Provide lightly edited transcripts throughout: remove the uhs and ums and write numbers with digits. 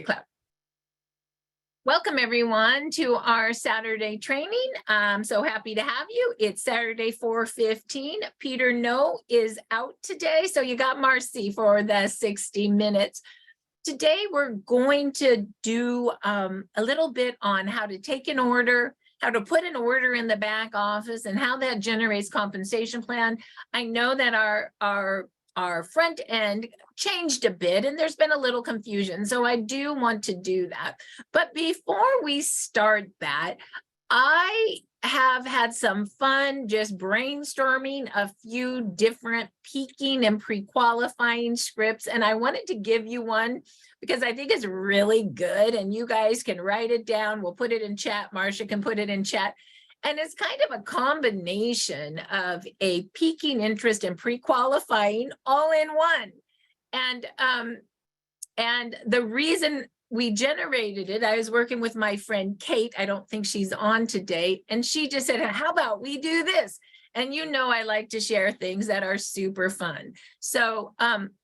Clap. Welcome everyone to our Saturday training. I'm so happy to have you. It's Saturday 4:15. Peter No is out today, so you got Marci for the 60 minutes. Today we're going to do a little bit on how to take an order, how to put an order in the back office, and how that generates compensation plan. I know that our front end changed a bit and there's been a little confusion. So I do want to do that. But before we start that, I have had some fun just brainstorming a few different peaking and pre-qualifying scripts. And I wanted to give you one because I think it's really good and you guys can write it down. We'll put it in chat. Marcia can put it in chat. And it's kind of a combination of a peaking interest and pre-qualifying all in one. And the reason we generated it, I was working with my friend Kate. I don't think she's on today. And she just said, how about we do this? And you know, I like to share things that are super fun. So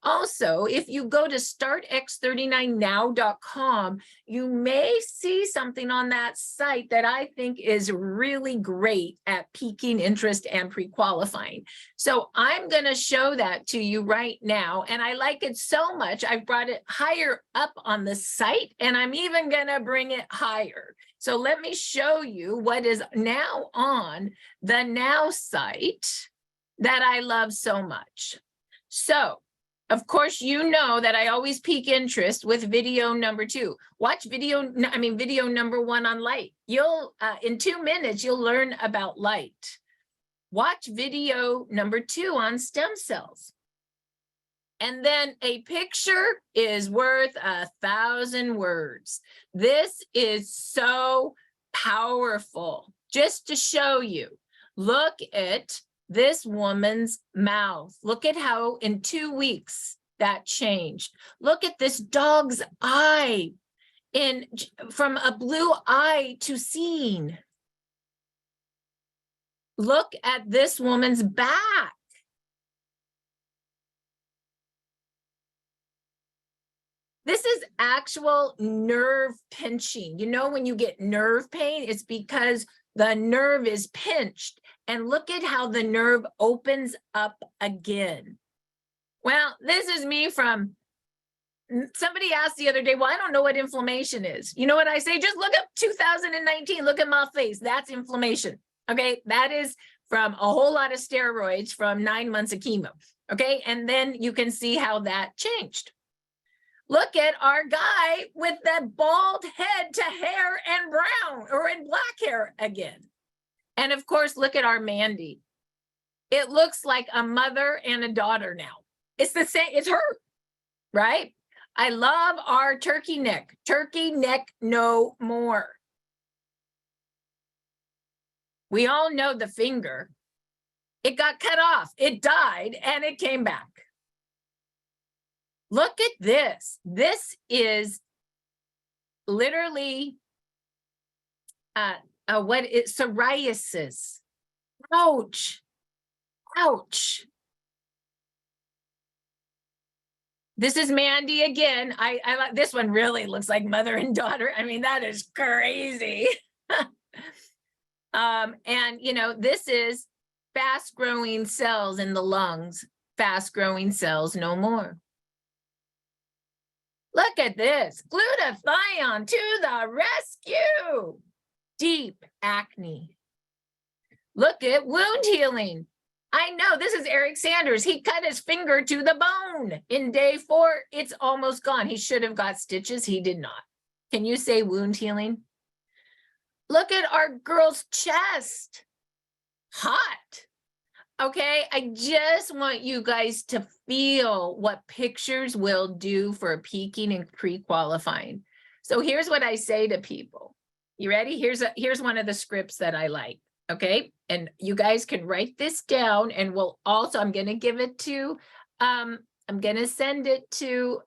also, if you go to startx39now.com, you may see something on that site that I think is really great at peaking interest and pre-qualifying. So I'm going to show that to you right now. And I like it so much, I've brought it higher up on the site, and I'm even going to bring it higher. So let me show you what is now on the Now site that I love so much. So, of course, you know that I always peak interest with video number 2. Watch video number 1 on light. You'll, in 2 minutes, you'll learn about light. Watch video number 2 on stem cells. And then a picture is worth 1,000 words. This is so powerful. Just to show you, look at this woman's mouth. Look at how in 2 weeks that changed. Look at this dog's eye from a blue eye to seeing. Look at this woman's back. This is actual nerve pinching. You know, when you get nerve pain, it's because the nerve is pinched. And look at how the nerve opens up again. Well, this is me from, somebody asked the other day, well, I don't know what inflammation is. You know what I say? Just look up 2019, look at my face. That's inflammation. Okay, that is from a whole lot of steroids from 9 months of chemo. Okay, and then you can see how that changed. Look at our guy with that bald head to hair and brown or in black hair again. And of course, look at our Mandy. It looks like a mother and a daughter now. It's the same, it's her, right? I love our turkey neck no more. We all know the finger. It got cut off, it died, and it came back. Look at this. This is literally psoriasis. Ouch. Ouch. This is Mandy again. I like this one. Really looks like mother and daughter. I mean, that is crazy. And you know, this is fast growing cells in the lungs. Fast growing cells no more. Look at this, glutathione to the rescue. Deep acne. Look at wound healing. I know, this is Eric Sanders. He cut his finger to the bone. In day 4, it's almost gone. He should have got stitches, he did not. Can you say wound healing? Look at our girl's chest. Hot. Okay, I just want you guys to feel what pictures will do for peaking and pre-qualifying. So here's what I say to people. You ready? Here's one of the scripts that I like, okay? And you guys can write this down, and we'll also, I'm gonna give it to, I'm gonna send it to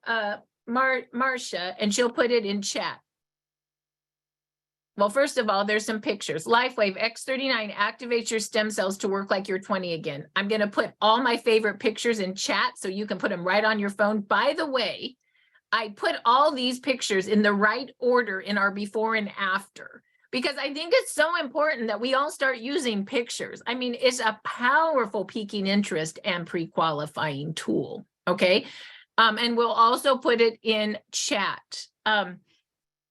Marcia, and she'll put it in chat. Well, first of all, there's some pictures. Lifewave X39 activates your stem cells to work like you're 20 again. I'm going to put all my favorite pictures in chat so you can put them right on your phone. By the way, I put all these pictures in the right order in our before and after, because I think it's so important that we all start using pictures. I mean, it's a powerful piquing interest and pre-qualifying tool, okay? And we'll also put it in chat. And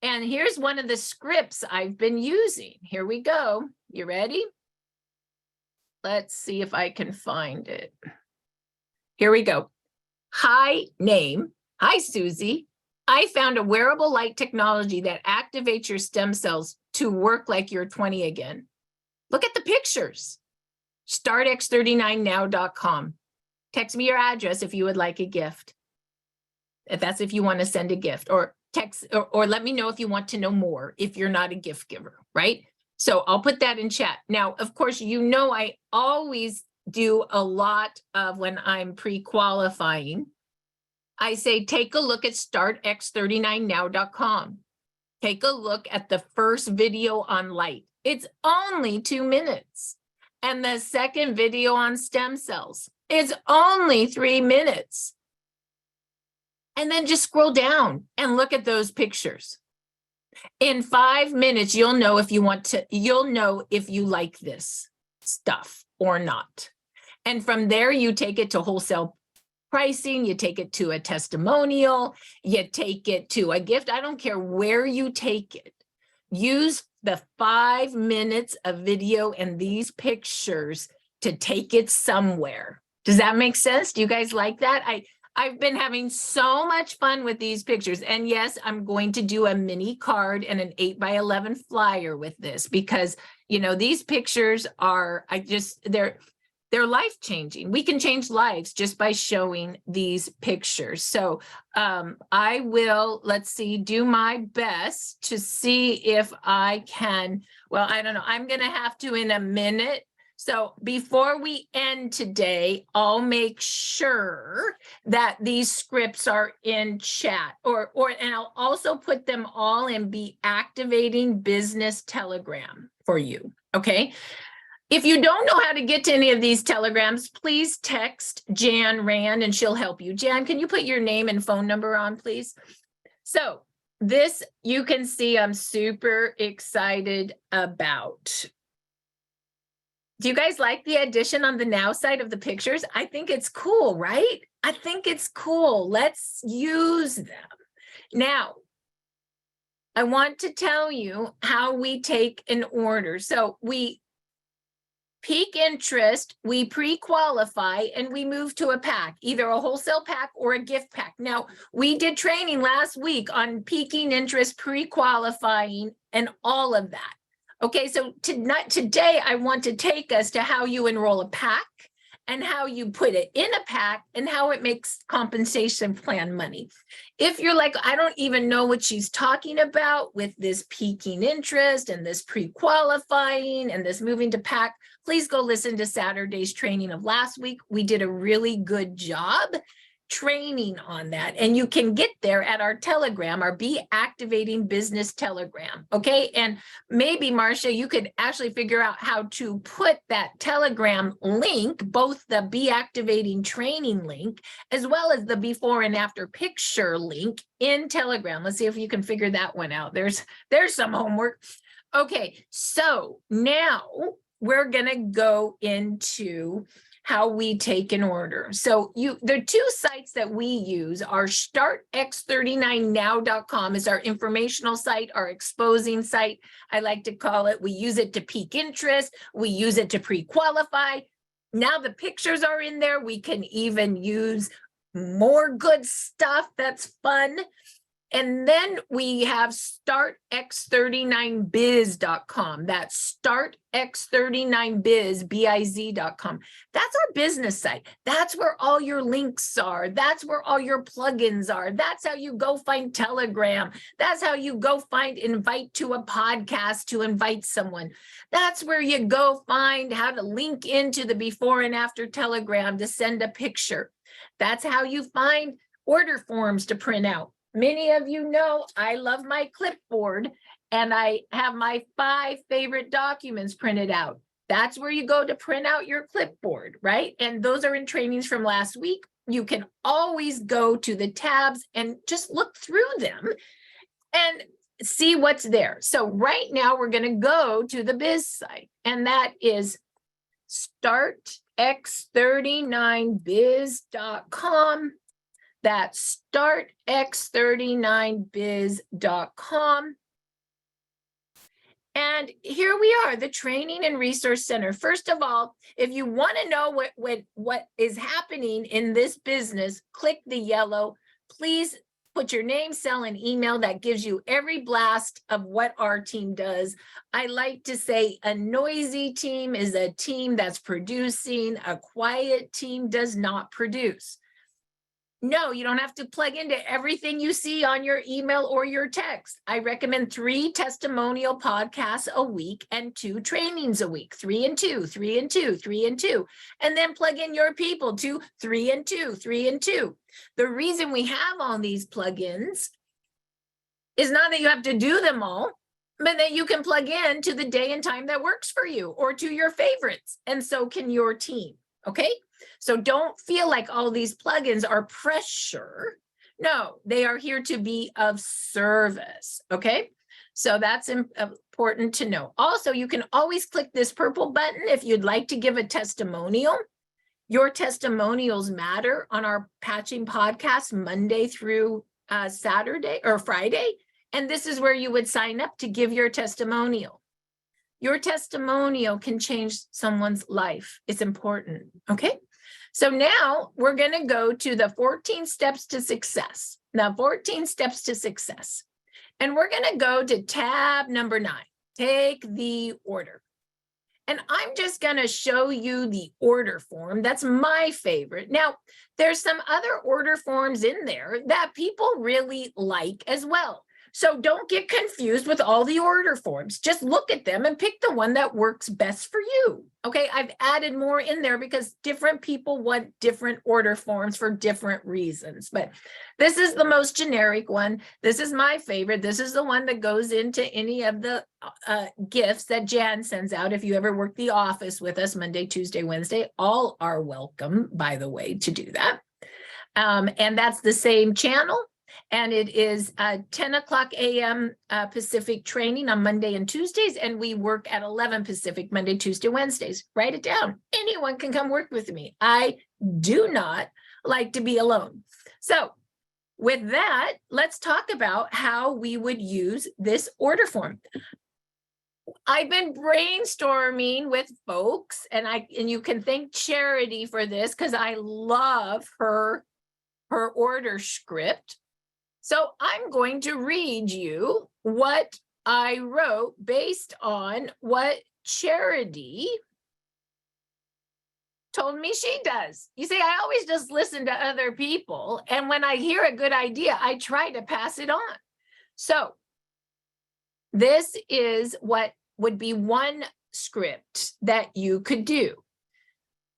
here's one of the scripts I've been using. Here we go. You ready? Let's see if I can find it. Here we go. Hi, name. Hi, Susie. I found a wearable light technology that activates your stem cells to work like you're 20 again. Look at the pictures. StartX39now.com. Text me your address if you would like a gift. If that's if you want to send a gift, or text or let me know if you want to know more if you're not a gift giver, right? So I'll put that in chat. Now, of course, you know I always do a lot of when I'm pre-qualifying. I say, take a look at startx39now.com. Take a look at the first video on light. It's only 2 minutes. And the second video on stem cells, it's only 3 minutes. And then just scroll down and look at those pictures. In 5 minutes, you'll know if you like this stuff or not. And from there, you take it to wholesale pricing, you take it to a testimonial, you take it to a gift. I don't care where you take it. Use the 5 minutes of video and these pictures to take it somewhere. Does that make sense? Do you guys like that? I've been having so much fun with these pictures. And yes, I'm going to do a mini card and an 8x11 flyer with this because, you know, these pictures are, they're life-changing. We can change lives just by showing these pictures. So I will, let's see, do my best to see if I can, well, I don't know. I'm going to have to in a minute. So before we end today, I'll make sure that these scripts are in chat and I'll also put them all in Be Activating Business Telegram for you, okay? If you don't know how to get to any of these telegrams, please text Jan Rand and she'll help you. Jan, can you put your name and phone number on, please? So this, you can see I'm super excited about. Do you guys like the addition on the now side of the pictures? I think it's cool, right? I think it's cool. Let's use them. Now, I want to tell you how we take an order. So we pique interest, we pre-qualify, and we move to a pack, either a wholesale pack or a gift pack. Now, we did training last week on piquing interest, pre-qualifying, and all of that. Okay, so today I want to take us to how you enroll a pack and how you put it in a pack and how it makes compensation plan money. If you're like, I don't even know what she's talking about with this piquing interest and this pre-qualifying and this moving to pack, please go listen to Saturday's training of last week. We did a really good job training on that, and you can get there at our Telegram, our Be Activating Business Telegram, okay? And maybe, Marcia, you could actually figure out how to put that Telegram link, both the Be Activating training link, as well as the before and after picture link in Telegram. Let's see if you can figure that one out. There's some homework. Okay, so now we're gonna go into how we take an order. So there are 2 sites that we use. Our StartX39now.com is our informational site, our exposing site, I like to call it. We use it to pique interest. We use it to pre-qualify. Now the pictures are in there. We can even use more good stuff that's fun. And then we have StartX39biz.com. That's StartX39biz.com. That's our business site. That's where all your links are. That's where all your plugins are. That's how you go find Telegram. That's how you go find invite to a podcast to invite someone. That's where you go find how to link into the before and after Telegram to send a picture. That's how you find order forms to print out. Many of you know I love my clipboard and I have my 5 favorite documents printed out. That's where you go to print out your clipboard, right? And those are in trainings from last week. You can always go to the tabs and just look through them and see what's there. So right now we're going to go to the biz site, and that is startx39biz.com. That's startx39biz.com. And here we are, the Training and Resource Center. First of all, if you want to know what is happening in this business, click the yellow. Please put your name, cell, and email. That gives you every blast of what our team does. I like to say a noisy team is a team that's producing. A quiet team does not produce. No, you don't have to plug into everything you see on your email or your text. I recommend 3 testimonial podcasts a week and 2 trainings a week, 3 and 2, 3 and 2, 3 and 2, and then plug in your people to 3 and 2, 3 and 2. The reason we have all these plugins is not that you have to do them all, but that you can plug in to the day and time that works for you or to your favorites, and so can your team, okay? So don't feel like all these plugins are pressure. No, they are here to be of service, okay? So that's important to know. Also, you can always click this purple button if you'd like to give a testimonial. Your testimonials matter on our patching podcast Monday through Saturday or Friday. And this is where you would sign up to give your testimonial. Your testimonial can change someone's life. It's important, okay? So now we're going to go to the 14 steps to success. Now, 14 steps to success. And we're going to go to tab number 9, take the order. And I'm just going to show you the order form. That's my favorite. Now, there's some other order forms in there that people really like as well. So don't get confused with all the order forms. Just look at them and pick the one that works best for you. Okay, I've added more in there because different people want different order forms for different reasons. But this is the most generic one. This is my favorite. This is the one that goes into any of the gifts that Jan sends out. If you ever work the office with us Monday, Tuesday, Wednesday, all are welcome, by the way, to do that. And that's the same channel. And it is 10 o'clock a.m. Pacific training on Monday and Tuesdays, and we work at 11 Pacific, Monday, Tuesday, Wednesdays. Write it down. Anyone can come work with me. I do not like to be alone. So with that, let's talk about how we would use this order form. I've been brainstorming with folks, and you can thank Charity for this because I love her order script. So I'm going to read you what I wrote based on what Charity told me she does. You see, I always just listen to other people, and when I hear a good idea, I try to pass it on. So this is what would be one script that you could do.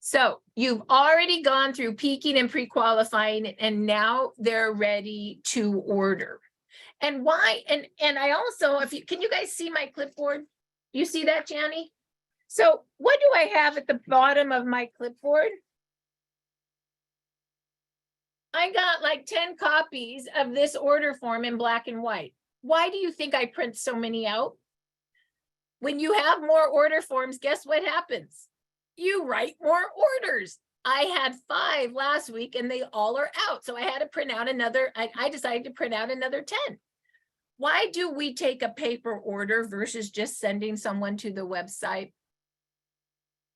So you've already gone through peaking and pre-qualifying, and now they're ready to order. And why? And I also, can you guys see my clipboard? You see that, Janny? So what do I have at the bottom of my clipboard? I got like 10 copies of this order form in black and white. Why do you think I print so many out? When you have more order forms, guess what happens? You write more orders. I had 5 last week and they all are out. So I had to print out another, I decided to print out another 10. Why do we take a paper order versus just sending someone to the website?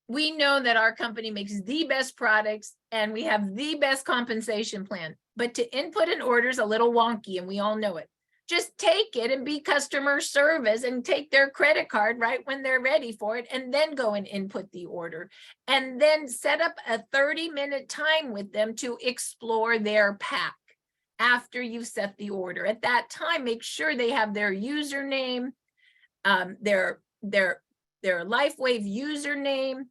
We know that our company makes the best products and we have the best compensation plan, but to input an order is a little wonky and we all know it. Just take it and be customer service and take their credit card right when they're ready for it, and then go and input the order, and then set up a 30-minute time with them to explore their pack after you've set the order. At that time, make sure they have their username, their Lifewave username,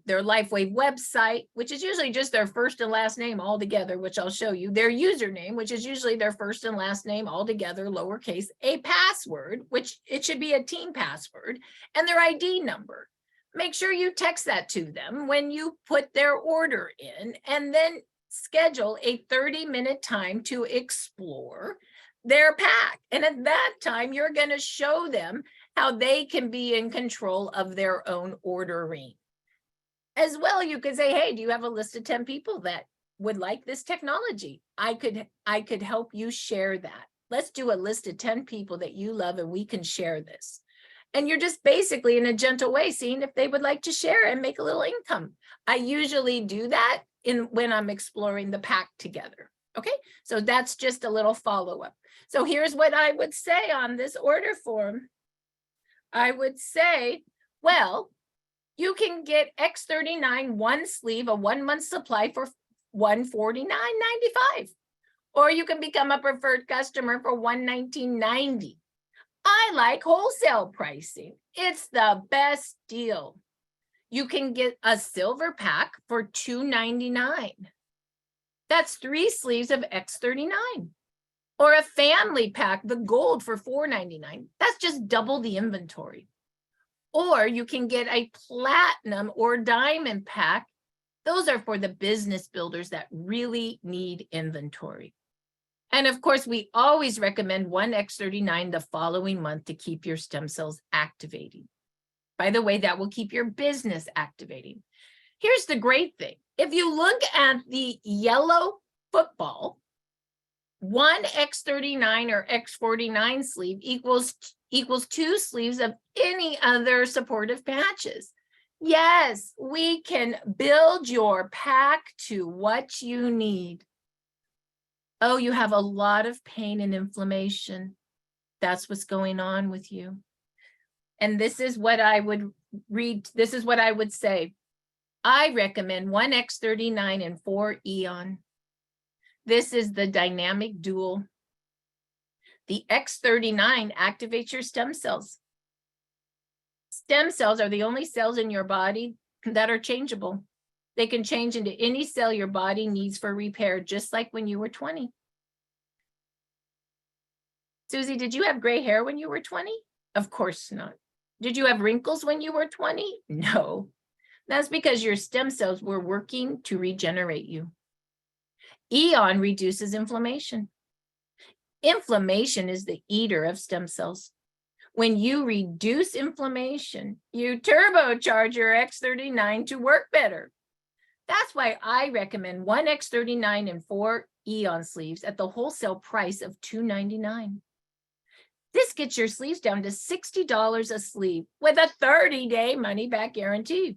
their Lifewave website, which is usually just their first and last name all together, which I'll show you, their username, which is usually their first and last name all together, lowercase, a password, which it should be a team password, and their ID number. Make sure you text that to them when you put their order in, and then schedule a 30-minute time to explore their pack. And at that time, you're going to show them how they can be in control of their own ordering. As well, you could say, hey, do you have a list of 10 people that would like this technology? I could help you share that. Let's do a list of 10 people that you love and we can share this. And you're just basically in a gentle way seeing if they would like to share and make a little income. I usually do that when I'm exploring the pack together. Okay, so that's just a little follow-up. So here's what I would say on this order form. I would say, well, you can get X39 one sleeve, a 1 month supply for $149.95. Or you can become a preferred customer for $119.90. I like wholesale pricing. It's the best deal. You can get a silver pack for $2.99. That's 3 sleeves of X39. Or a family pack, the gold, for $4.99. That's just double the inventory. Or you can get a platinum or diamond pack. Those are for the business builders that really need inventory. And of course, we always recommend one X39 the following month to keep your stem cells activating. By the way, that will keep your business activating. Here's the great thing. If you look at the yellow football, one X39 or X49 sleeve equals 2 sleeves of any other supportive patches. Yes, we can build your pack to what you need. Oh, you have a lot of pain and inflammation. That's what's going on with you. And this is what I would read. This is what I would say. I recommend one X39 and 4 Eon. This is the dynamic dual. The X39 activates your stem cells. Stem cells are the only cells in your body that are changeable. They can change into any cell your body needs for repair, just like when you were 20. Susie, did you have gray hair when you were 20? Of course not. Did you have wrinkles when you were 20? No. That's because your stem cells were working to regenerate you. Eon reduces inflammation. Inflammation is the eater of stem cells. When you reduce inflammation, you turbocharge your X39 to work better. That's why I recommend one X39 and 4 Eon sleeves at the wholesale price of $2.99. This gets your sleeves down to $60 a sleeve with a 30-day money-back guarantee.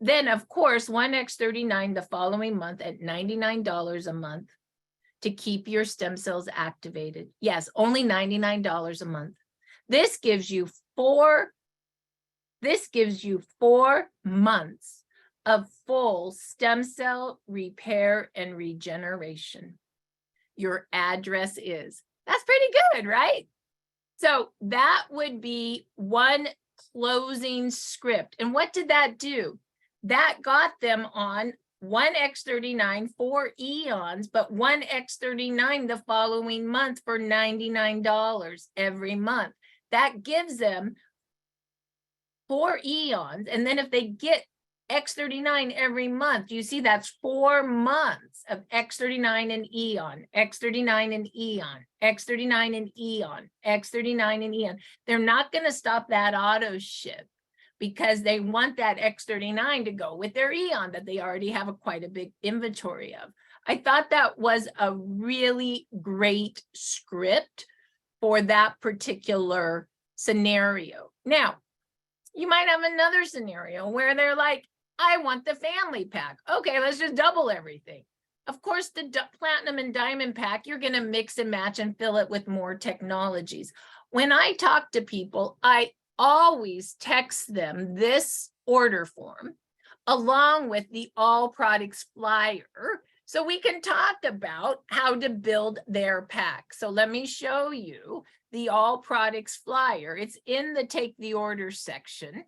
Then, of course, one X39 the following month at $99 a month to keep your stem cells activated. Yes, only $99 a month. This gives you 4 months of full stem cell repair and regeneration. Your address is. That's pretty good, right? So that would be one closing script. And what did that do? That got them on one X39, 4 Eons, but one X39 the following month for $99 every month. That gives them 4 Eons. And then if they get X39 every month, you see that's 4 months of X39 and Eon, X39 and Eon, X39 and Eon, X39 and Eon. They're not going to stop that auto ship because they want that X39 to go with their Eon that they already have quite a big inventory of. I thought that was a really great script for that particular scenario. Now, you might have another scenario where they're like, I want the family pack. Okay, let's just double everything. Of course, the platinum and diamond pack, you're going to mix and match and fill it with more technologies. When I talk to people, I always text them this order form along with the all products flyer so we can talk about how to build their pack. So let me show you the all products flyer. It's in the take the order section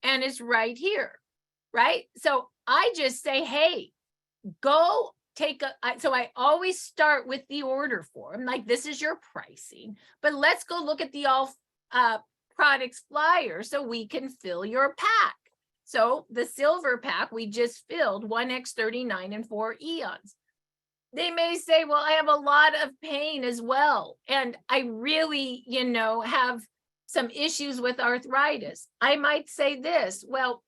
and it's right here, right? So I just say, hey, go take so I always start with the order form, like this is your pricing, but let's go look at the all products flyer so we can fill your pack. So the silver pack, we just filled 1 X39 and 4 eons. They may say, well, I have a lot of pain as well. And I really, have some issues with arthritis. I might say this, well,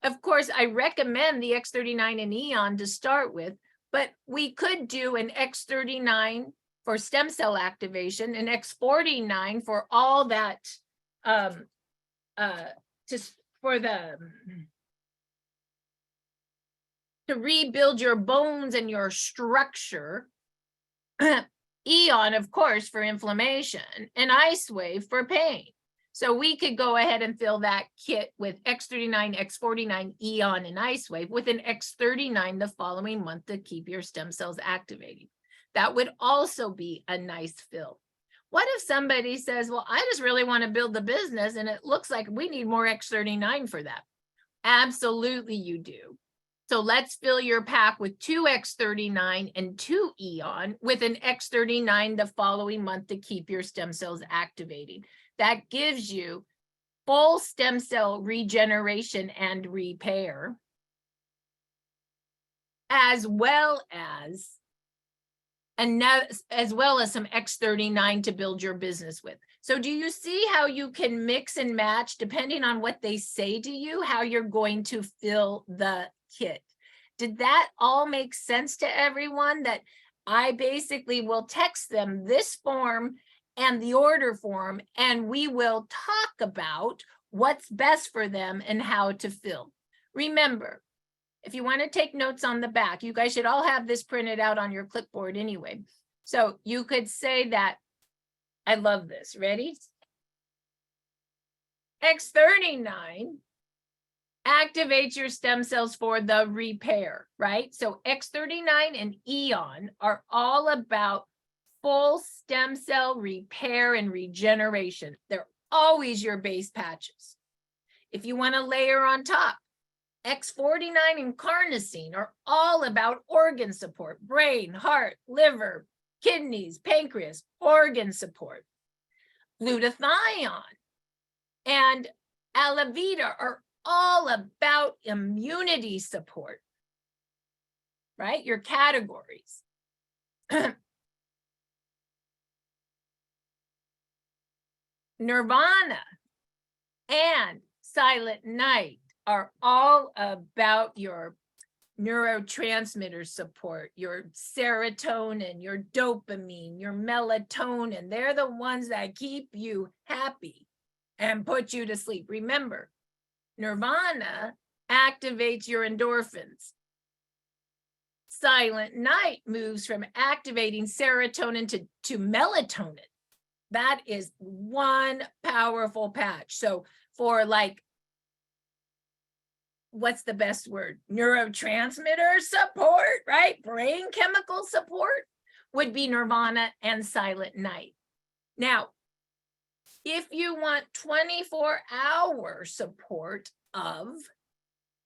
of course, I recommend the X39 and Eon to start with, but we could do an X39 for stem cell activation, an X49 for all that, to rebuild your bones and your structure. Eon, of course, for inflammation, and Icewave for pain. So we could go ahead and fill that kit with X39, X49, Eon, and Icewave with an X39 the following month to keep your stem cells activating. That would also be a nice fill. What if somebody says, well, I just really want to build the business and it looks like we need more X39 for that? Absolutely you do. So let's fill your pack with 2 X39 and 2 Eon with an X39 the following month to keep your stem cells activating. That gives you full stem cell regeneration and repair, as well as some X39 to build your business with. So do you see how you can mix and match depending on what they say to you, how you're going to fill the kit? Did that all make sense to everyone? That I basically will text them this form and the order form, and we will talk about what's best for them and how to fill. Remember, if you want to take notes on the back, you guys should all have this printed out on your clipboard anyway. So you could say that, I love this, ready? X39 activates your stem cells for the repair, right? So X39 and Eon are all about full stem cell repair and regeneration. They're always your base patches. If you want to layer on top, X49 and carnosine are all about organ support, brain, heart, liver, kidneys, pancreas, organ support. Glutathione and Alavita are all about immunity support, right? Your categories. Nirvana and Silent Night are all about your neurotransmitter support, your serotonin, your dopamine, your melatonin. They're the ones that keep you happy and put you to sleep. Remember, Nirvana activates your endorphins. Silent Night moves from activating serotonin to melatonin. That is one powerful patch. So for what's the best word? Neurotransmitter support, right? Brain chemical support would be Nirvana and Silent Night. Now, if you want 24-hour support of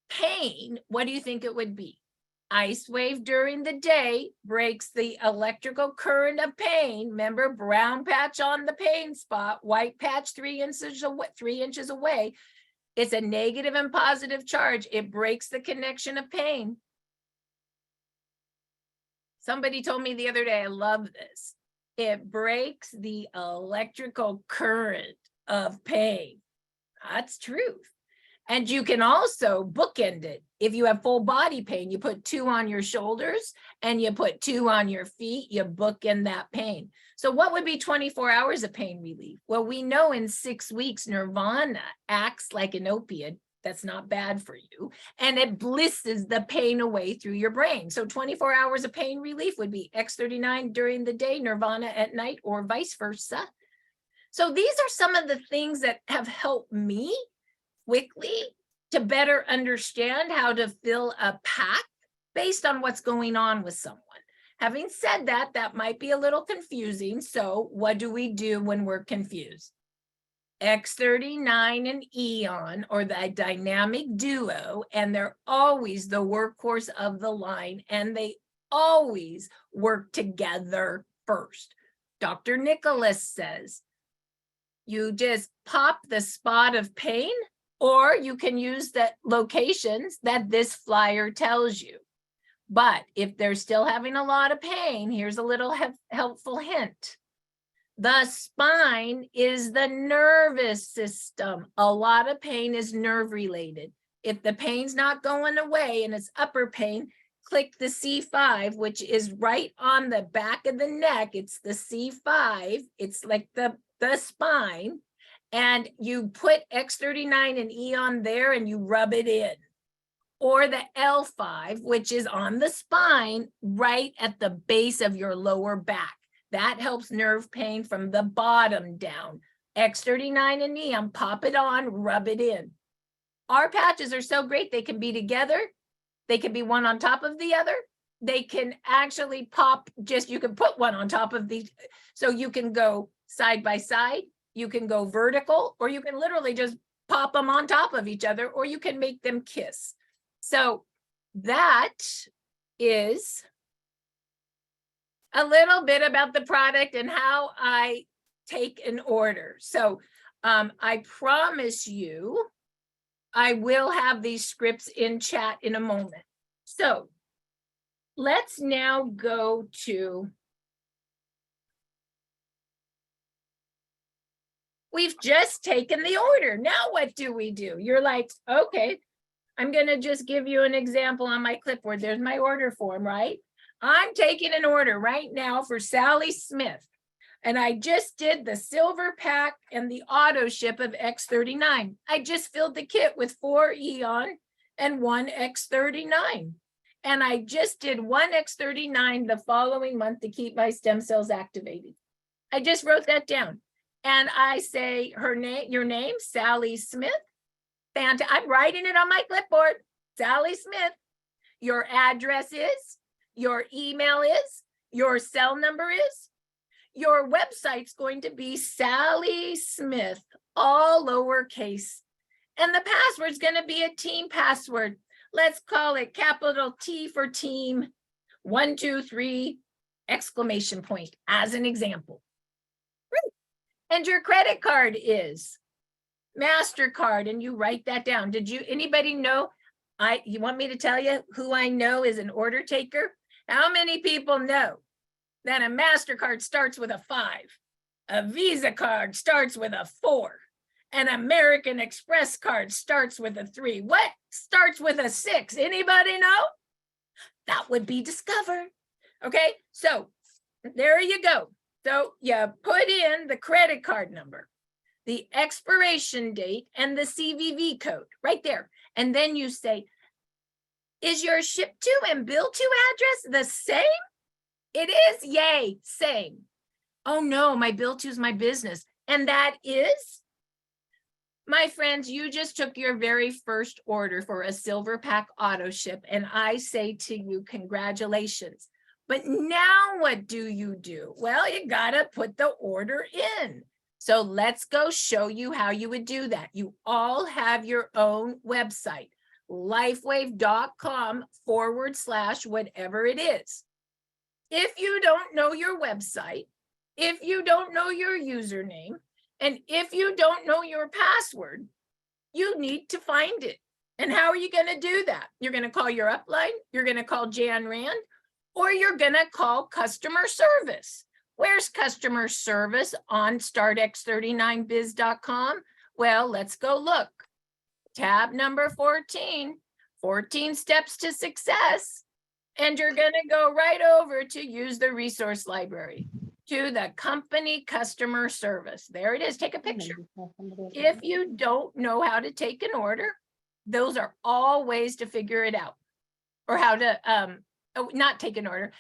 pain, what do you think it would be? Icewave during the day breaks the electrical current of pain. Remember, brown patch on the pain spot, white patch 3 inches away. It's a negative and positive charge. It breaks the connection of pain. Somebody told me the other day, I love this. It breaks the electrical current of pain. That's truth. And you can also bookend it. If you have full body pain, you put 2 on your shoulders and you put 2 on your feet, you bookend that pain. So what would be 24 hours of pain relief? Well, we know in 6 weeks, Nirvana acts like an opiate. That's not bad for you. And it blisses the pain away through your brain. So 24 hours of pain relief would be X39 during the day, Nirvana at night, or vice versa. So these are some of the things that have helped me quickly to better understand how to fill a pack based on what's going on with someone. Having said that, that might be a little confusing. So what do we do when we're confused? X39 and Eon are the dynamic duo, and they're always the workhorse of the line, and they always work together first. Dr. Nicholas says, you just pop the spot of pain or you can use the locations that this flyer tells you. But if they're still having a lot of pain, here's a little helpful hint. The spine is the nervous system. A lot of pain is nerve related. If the pain's not going away and it's upper pain, click the C5, which is right on the back of the neck. It's the C5. It's like the spine. And you put X39 and E on there and you rub it in. Or the L5, which is on the spine, right at the base of your lower back. That helps nerve pain from the bottom down. X39 and E, pop it on, rub it in. Our patches are so great, they can be together. They can be one on top of the other. They can actually pop, you can put one on top of the, so you can go side by side, you can go vertical, or you can literally just pop them on top of each other, or you can make them kiss. So that is a little bit about the product and how I take an order. So I promise you, I will have these scripts in chat in a moment. So let's now go to, we've just taken the order. Now what do? You're like, okay, I'm gonna just give you an example on my clipboard. There's my order form, right? I'm taking an order right now for Sally Smith. And I just did the silver pack and the auto ship of X39. I just filled the kit with 4 Eon and 1 X39. And I just did 1 X39 the following month to keep my stem cells activated. I just wrote that down. And I say her name, your name, Sally Smith. I'm writing it on my clipboard, Sally Smith. Your address is, your email is, your cell number is, your website's going to be Sally Smith, all lowercase. And the password's going to be a team password. Let's call it capital T for team, 1, 2, 3, exclamation point, as an example. And your credit card is MasterCard, and you write that down. Anybody know? You want me to tell you who I know is an order taker? How many people know that a MasterCard starts with a 5, a Visa card starts with a 4, an American Express card starts with a 3? What starts with a 6? Anybody know? That would be Discover. Okay, so there you go. So you put in the credit card number, the expiration date, and the CVV code right there. And then you say, is your ship to and bill to address the same? It is, yay, same. Oh no, my bill to is my business. And that is, my friends, you just took your very first order for a silver pack auto ship. And I say to you, congratulations. But now what do? Well, you gotta put the order in. So let's go show you how you would do that. You all have your own website, lifewave.com/whatever it is. If you don't know your website, if you don't know your username, and if you don't know your password, you need to find it. And how are you going to do that? You're going to call your upline, you're going to call Jan Rand, or you're going to call customer service. Where's customer service on startx39biz.com? Well, let's go look. Tab number 14, 14 steps to success. And you're going to go right over to use the resource library to the company customer service. There it is. Take a picture. If you don't know how to take an order, those are all ways to figure it out, or how to not take an order,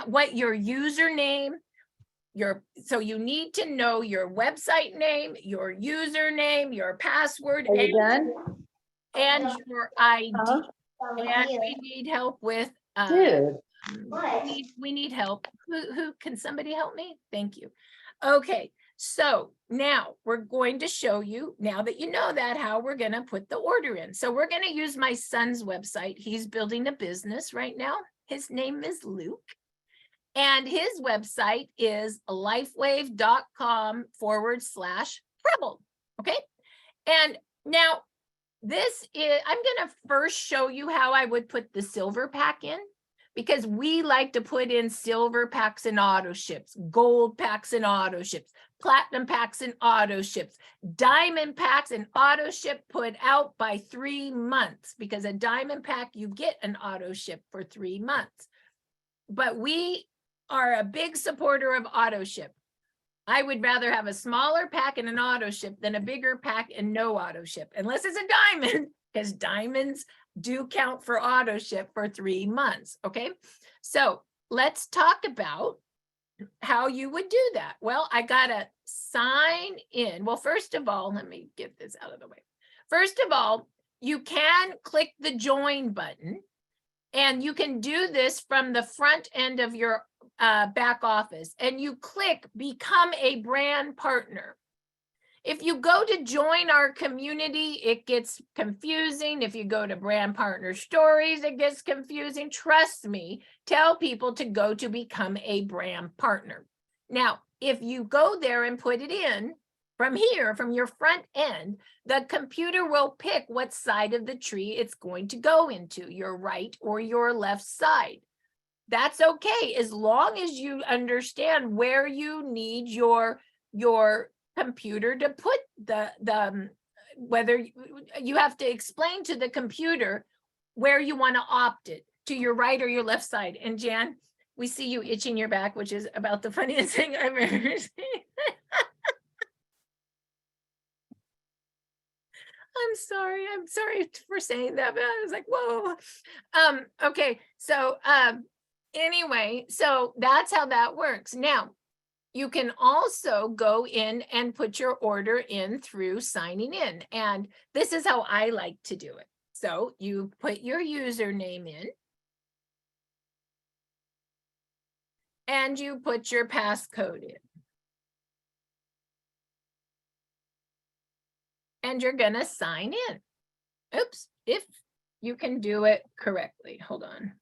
what your username, so you need to know your website name, your username, your password, and your ID. And we need help with we need help. Who can somebody help me? Thank you. Okay, so now we're going to show you, now that you know that, how we're going to put the order in. So we're going to use my son's website. He's building a business right now. His name is Luke. And his website is lifewave.com/Preble. Okay. And now I'm going to first show you how I would put the silver pack in, because we like to put in silver packs and auto ships, gold packs and auto ships, platinum packs and auto ships, diamond packs and auto ship put out by 3 months, because a diamond pack, you get an auto ship for 3 months. But we are a big supporter of auto ship. I would rather have a smaller pack and an auto ship than a bigger pack and no auto ship, unless it's a diamond, because diamonds do count for auto ship for 3 months. Okay, so let's talk about how you would do that. Well, I gotta sign in. Well, first of all, let me get this out of the way. First of all, you can click the join button, and you can do this from the front end of your back office, and you click become a brand partner. If you go to join our community, it gets confusing. If you go to brand partner stories, it gets confusing. Trust me, tell people to go to become a brand partner. Now, if you go there and put it in from here, from your front end, the computer will pick what side of the tree it's going to go into, your right or your left side. That's okay, as long as you understand where you need your computer to put whether you have to explain to the computer where you want to opt it, to your right or your left side. And Jan, we see you itching your back, which is about the funniest thing I've ever seen. I'm sorry for saying that, but I was like, whoa. Okay, so anyway, so that's how that works. Now, you can also go in and put your order in through signing in. And this is how I like to do it. So you put your username in, and you put your passcode in. And you're going to sign in. Oops, if you can do it correctly. Hold on.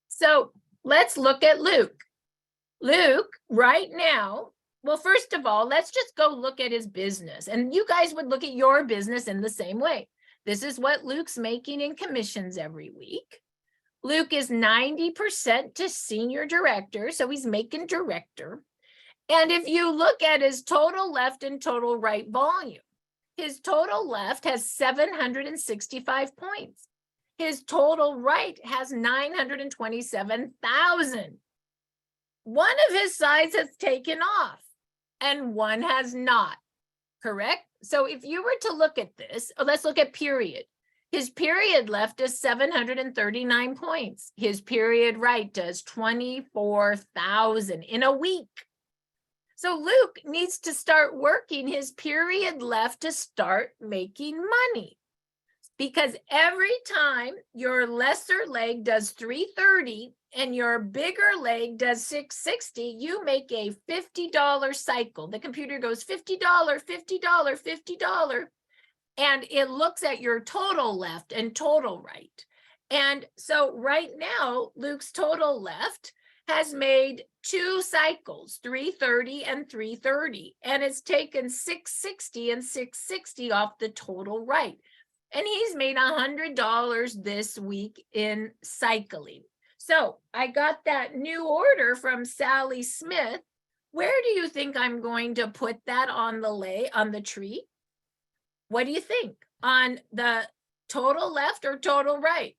So let's look at Luke. Luke, right now, well, first of all, let's just go look at his business. And you guys would look at your business in the same way. This is what Luke's making in commissions every week. Luke is 90% to senior director, so he's making director. And if you look at his total left and total right volume, his total left has 765 points. His total right has 927,000. One of his sides has taken off and one has not, correct? So if you were to look at this, let's look at period. His period left is 739 points. His period right does 24,000 in a week. So Luke needs to start working his period left to start making money. Because every time your lesser leg does 330 and your bigger leg does 660, you make a $50 cycle. The computer goes $50, $50, $50, and it looks at your total left and total right. And so right now, Luke's total left has made 2 cycles, 330 and 330, and it's taken 660 and 660 off the total right. And he's made $100 this week in cycling. So I got that new order from Sally Smith. Where do you think I'm going to put that on the tree? What do you think? On the total left or total right?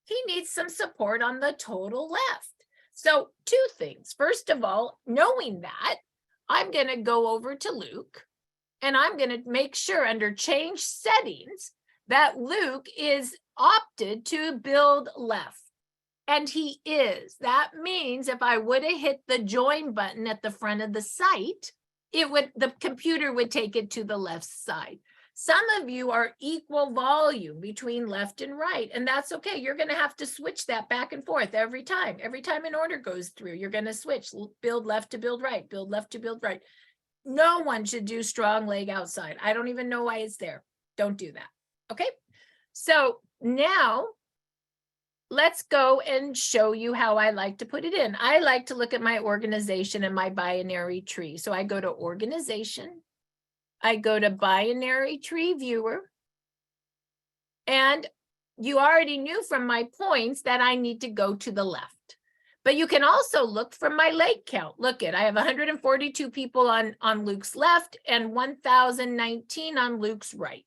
He needs some support on the total left. So 2 things. First of all, knowing that, I'm going to go over to Luke and I'm going to make sure under change settings that Luke is opted to build left. And he is. That means if I would have hit the join button at the front of the site, the computer would take it to the left side. Some of you are equal volume between left and right, and that's okay. You're going to have to switch that back and forth every time. Every time an order goes through, you're going to switch, build left to build right, build left to build right. No one should do strong leg outside. I don't even know why it's there. Don't do that. Okay. So now let's go and show you how I like to put it in. I like to look at my organization and my binary tree. So I go to organization, I go to binary tree viewer, and you already knew from my points that I need to go to the left. But you can also look from my leg count. Look at, I have 142 people on Luke's left and 1,019 on Luke's right.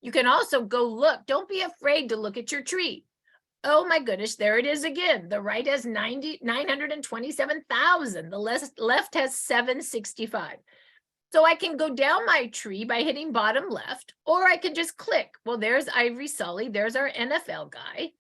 You can also go look. Don't be afraid to look at your tree. Oh my goodness, there it is again. The right has 927,000. The left has 765. So I can go down my tree by hitting bottom left, or I can just click. Well, there's Ivory Sully. There's our NFL guy.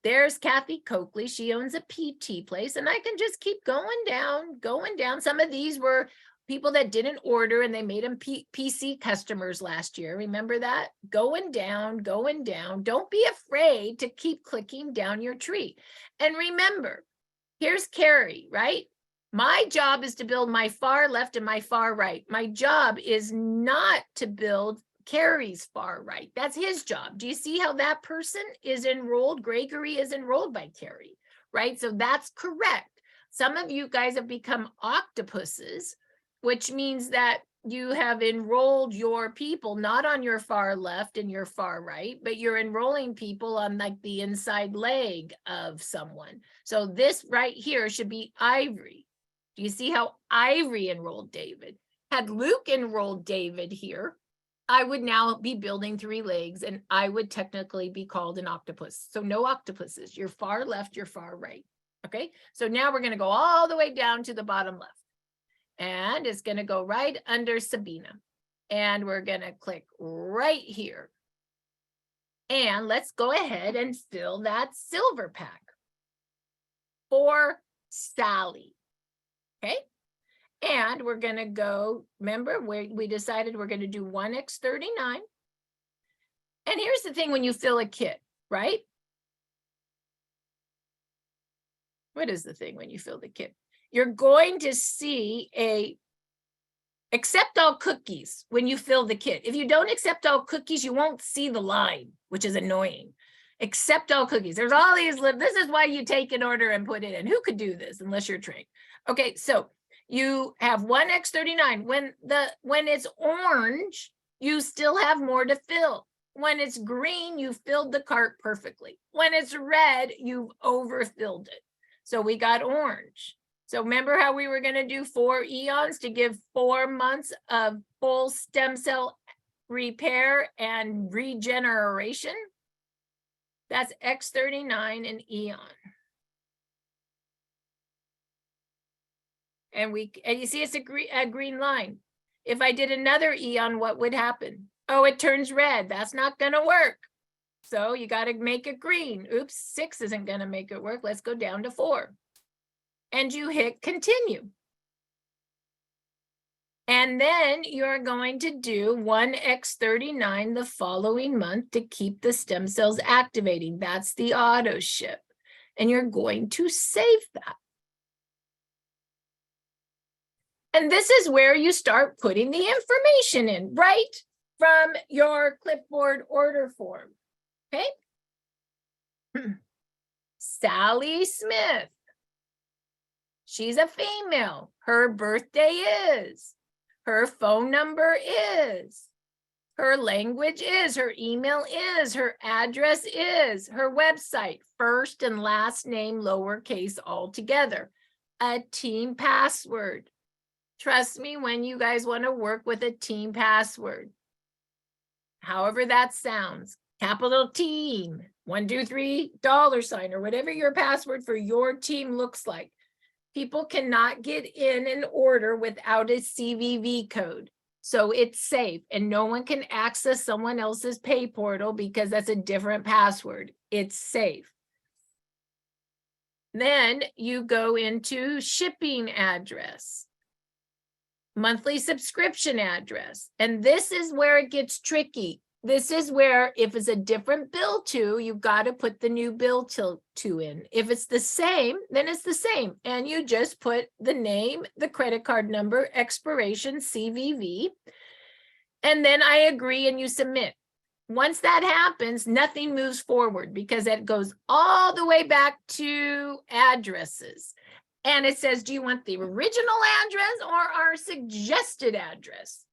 There's Kathy Coakley. She owns a PT place, and I can just keep going down, going down. Some of these were people that didn't order and they made them PC customers last year. Remember that? Going down, going down. Don't be afraid to keep clicking down your tree. And remember, here's Carrie, right? My job is to build my far left and my far right. My job is not to build Carrie's far right. That's his job. Do you see how that person is enrolled? Gregory is enrolled by Carrie, right? So that's correct. Some of you guys have become octopuses, which means that you have enrolled your people not on your far left and your far right, but you're enrolling people on like the inside leg of someone. So this right here should be Ivory. Do you see how Ivory enrolled David? Had Luke enrolled David here, I would now be building 3 legs and I would technically be called an octopus. So no octopuses, you're far left, you're far right. Okay, so now we're going to go all the way down to the bottom left. And it's going to go right under Sabina. And we're going to click right here. And let's go ahead and fill that silver pack for Sally. Okay. And we're going to go, remember, we decided we're going to do 1x39. And here's the thing when you fill a kit, right? What is the thing when you fill the kit? You're going to see a accept all cookies when you fill the kit. If you don't accept all cookies, you won't see the line, which is annoying. Accept all cookies. There's all these, this is why you take an order and put it in. Who could do this unless you're trained? Okay, so you have 1x39. When it's orange, you still have more to fill. When it's green, you filled the cart perfectly. When it's red, you've overfilled it. So we got orange. So remember how we were going to do 4 eons to give 4 months of full stem cell repair and regeneration? That's X39 and eon. And you see it's a green line. If I did another eon, what would happen? Oh, it turns red. That's not going to work. So you got to make it green. Oops, 6 isn't going to make it work. Let's go down to 4. And you hit continue. And then you're going to do 1x39 the following month to keep the stem cells activating. That's the auto ship. And you're going to save that. And this is where you start putting the information in, right from your clipboard order form. Okay. Sally Smith. She's a female. Her birthday is. Her phone number is. Her language is. Her email is. Her address is. Her website, first and last name, lowercase all together. A team password. Trust me when you guys want to work with a team password. However that sounds. Capital team, 123 $, or whatever your password for your team looks like. People cannot get in an order without a CVV code. So it's safe and no one can access someone else's pay portal because that's a different password. It's safe. Then you go into shipping address, monthly subscription address. And this is where it gets tricky. This is where if it's a different bill to, you've got to put the new bill to in. If it's the same, then it's the same. And you just put the name, the credit card number, expiration, CVV, and then I agree and you submit. Once that happens, nothing moves forward because it goes all the way back to addresses. And it says, do you want the original address or our suggested address?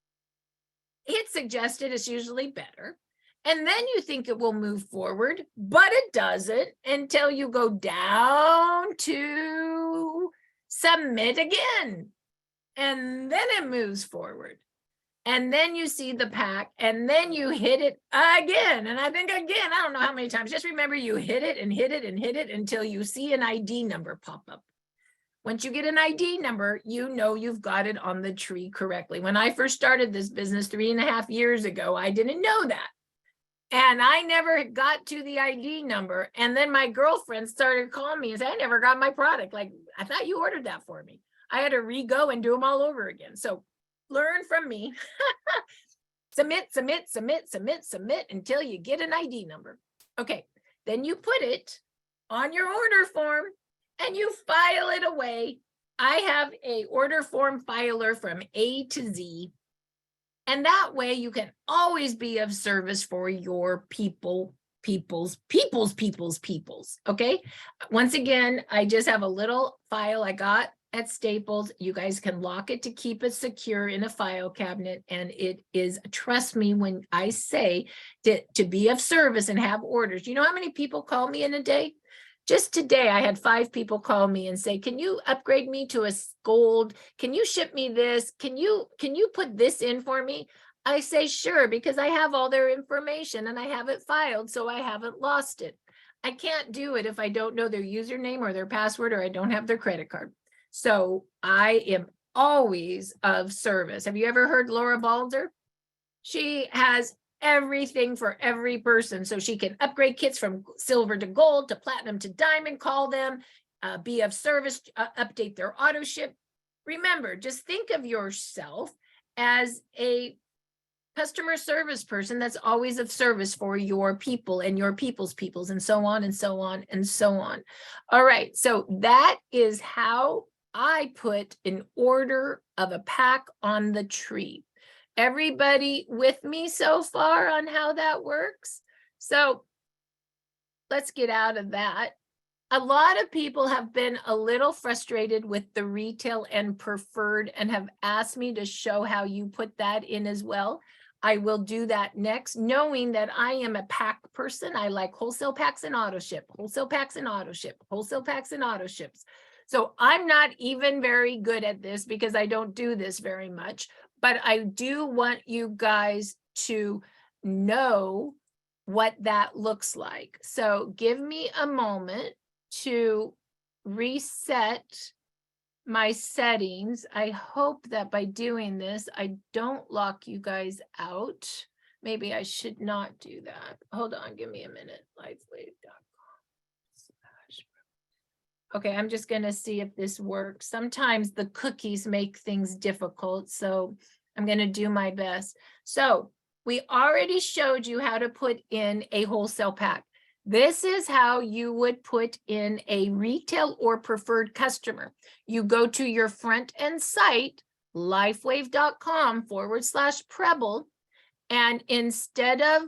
Hit suggested is usually better. And then you think it will move forward, but it doesn't until you go down to submit again. And then it moves forward. And then you see the pack, and then you hit it again. And I think again, I don't know how many times, just remember you hit it and hit it and hit it until you see an ID number pop up. Once you get an ID number, you know you've got it on the tree correctly. When I first started this business 3.5 years ago, I didn't know that. And I never got to the ID number. And then my girlfriend started calling me and said, I never got my product. Like, I thought you ordered that for me. I had to re-go and do them all over again. So learn from me. Submit, submit, submit, submit, submit until you get an ID number. Okay, then you put it on your order form and you file it away. I have a order form filer from A to Z. And that way you can always be of service for your peoples. Okay. Once again, I just have a little file I got at Staples. You guys can lock it to keep it secure in a file cabinet. And it is, trust me when I say to be of service and have orders. You know how many people call me in a day? Just today, I had 5 people call me and say, can you upgrade me to a gold? Can you ship me this? Can you put this in for me? I say, sure, because I have all their information and I have it filed, so I haven't lost it. I can't do it if I don't know their username or their password or I don't have their credit card. So I am always of service. Have you ever heard Laura Balder? She has everything for every person. So she can upgrade kits from silver to gold, to platinum to diamond, call them, be of service, update their auto ship. Remember, just think of yourself as a customer service person that's always of service for your people and your people's peoples, and so on and so on and so on. All right, so that is how I put an order of a pack on the tree. Everybody with me so far on how that works? So let's get out of that. A lot of people have been a little frustrated with the retail and preferred and have asked me to show how you put that in as well. I will do that next, knowing that I am a pack person. I like wholesale packs and auto ship, wholesale packs and auto ship, wholesale packs and auto ships. So I'm not even very good at this because I don't do this very much. But I do want you guys to know what that looks like. So give me a moment to reset my settings. I hope that by doing this, I don't lock you guys out. Maybe I should not do that. Hold on, give me a minute. Lifewave.com. Okay, I'm just going to see if this works. Sometimes the cookies make things difficult, so I'm going to do my best. So we already showed you how to put in a wholesale pack. This is how you would put in a retail or preferred customer. You go to your front end site, lifewave.com/Preble, and instead of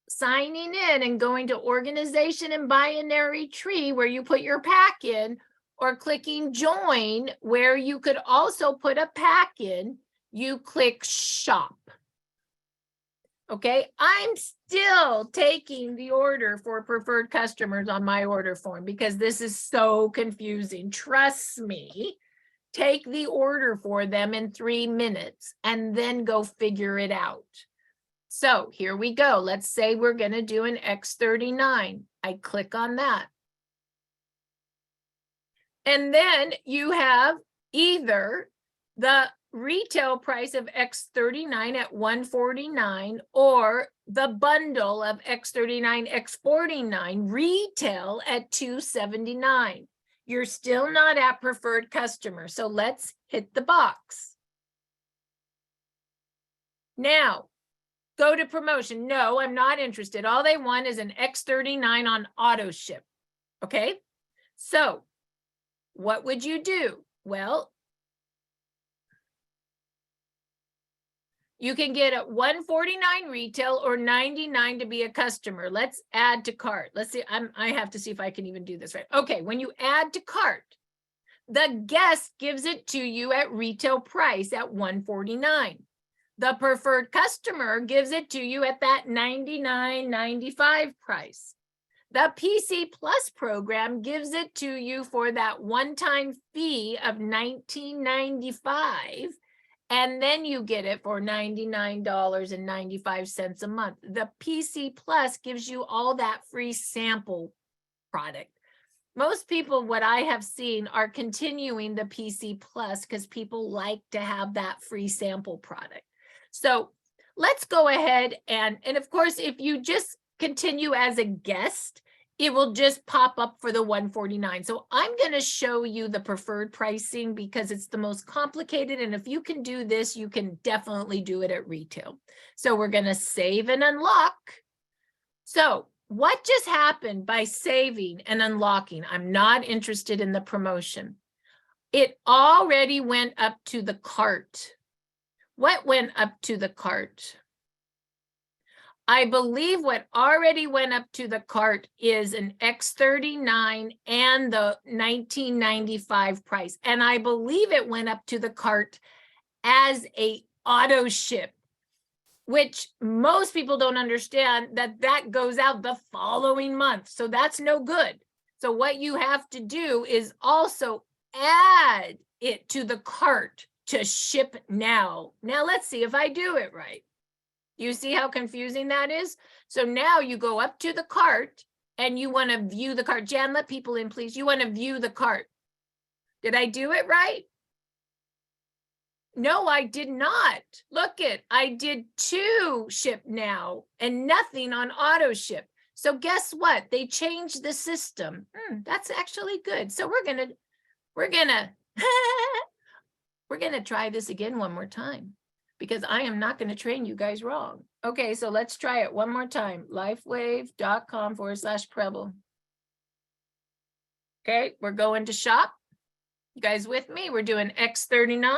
signing in and going to organization and binary tree where you put your pack in, or clicking join where you could also put a pack in, you click shop. Okay, I'm still taking the order for preferred customers on my order form because this is so confusing. Trust me, take the order for them in 3 minutes and then go figure it out. So here we go. Let's say we're going to do an X39. I click on that. And then you have either the retail price of X39 at $149 or the bundle of X39, X49 retail at $279. You're still not at preferred customer. So let's hit the box. Now, go to promotion. No, I'm not interested. All they want is an X39 on auto ship. Okay. So what would you do? Well, You can get at $149 retail or $99 to be a customer. Let's add to cart. Let's see. I have to see if I can even do this right. Okay, when you add to cart, the guest gives it to you at retail price at $149. The preferred customer gives it to you at that $99.95 price. The PC Plus program gives it to you for that one-time fee of $19.95. And then you get it for $99.95 a month. The PC Plus gives you all that free sample product. Most people, what I have seen, are continuing the PC Plus because people like to have that free sample product. So let's go ahead and of course, if you just continue as a guest, it will just pop up for the $149. So I'm going to show you the preferred pricing because it's the most complicated. And if you can do this, you can definitely do it at retail. So we're going to save and unlock. So what just happened by saving and unlocking? I'm not interested in the promotion. It already went up to the cart. What went up to the cart? I believe what already went up to the cart is an X39 and the $19.95 price. And I believe it went up to the cart as a auto ship, which most people don't understand that goes out the following month. So that's no good. So what you have to do is also add it to the cart to ship now. Now let's see if I do it right. You see how confusing that is? So now you go up to the cart and you want to view the cart. Jan, let people in, please. You want to view the cart. Did I do it right? No, I did not. Look it, I did 2 ship now and nothing on auto ship. So guess what? They changed the system. That's actually good. So we're gonna try this again one more time, because I am not going to train you guys wrong. Okay, so let's try it one more time. Lifewave.com/Preble. Okay, we're going to shop. You guys with me? We're doing X39.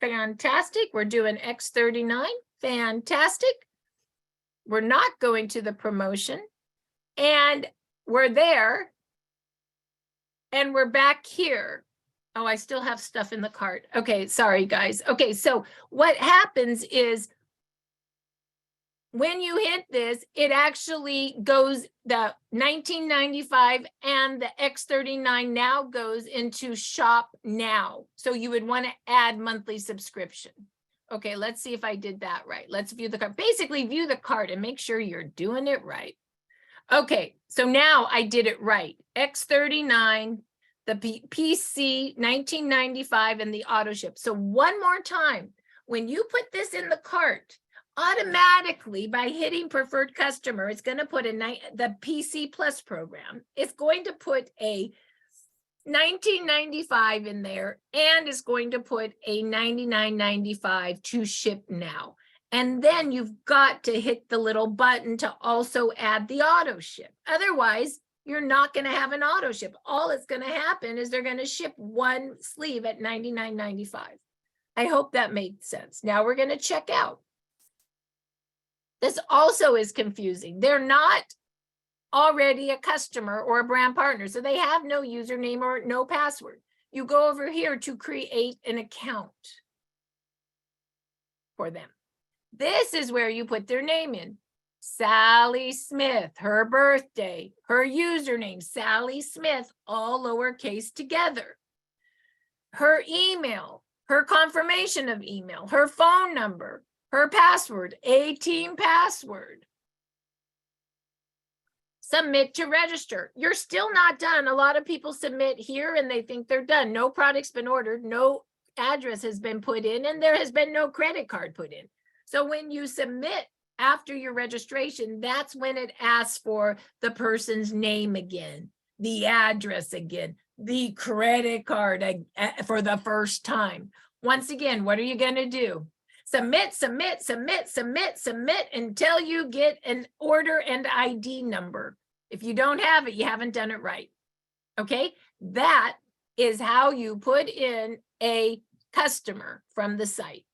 Fantastic. We're doing X39. Fantastic. We're not going to the promotion. And we're there. And we're back here. Oh, I still have stuff in the cart. Okay, sorry, guys. Okay, so what happens is when you hit this, it actually goes, the $19.95 and the X39 now goes into shop now. So you would want to add monthly subscription. Okay, let's see if I did that right. Let's view the cart. Basically, view the cart and make sure you're doing it right. Okay, so now I did it right. X39, the PC, $19.95, and the auto ship. So one more time, when you put this in the cart, automatically by hitting preferred customer, it's going to put the PC Plus program. It's going to put a $19.95 in there, and it's going to put a $99.95 to ship now. And then you've got to hit the little button to also add the auto ship. Otherwise, you're not going to have an auto ship. All that's going to happen is they're going to ship one sleeve at $99.95. I hope that made sense. Now we're going to check out. This also is confusing. They're not already a customer or a brand partner, so they have no username or no password. You go over here to create an account for them. This is where you put their name in. Sally Smith, her birthday, her username, Sally Smith, all lowercase together. Her email, her confirmation of email, her phone number, her password, a team password. Submit to register. You're still not done. A lot of people submit here and they think they're done. No product's been ordered, no address has been put in, and there has been no credit card put in. So when you submit after your registration, that's when it asks for the person's name again, the address again, the credit card for the first time. Once again, what are you going to do? Submit, submit, submit, submit, submit until you get an order and ID number. If you don't have it, you haven't done it right. Okay, that is how you put in a customer from the site.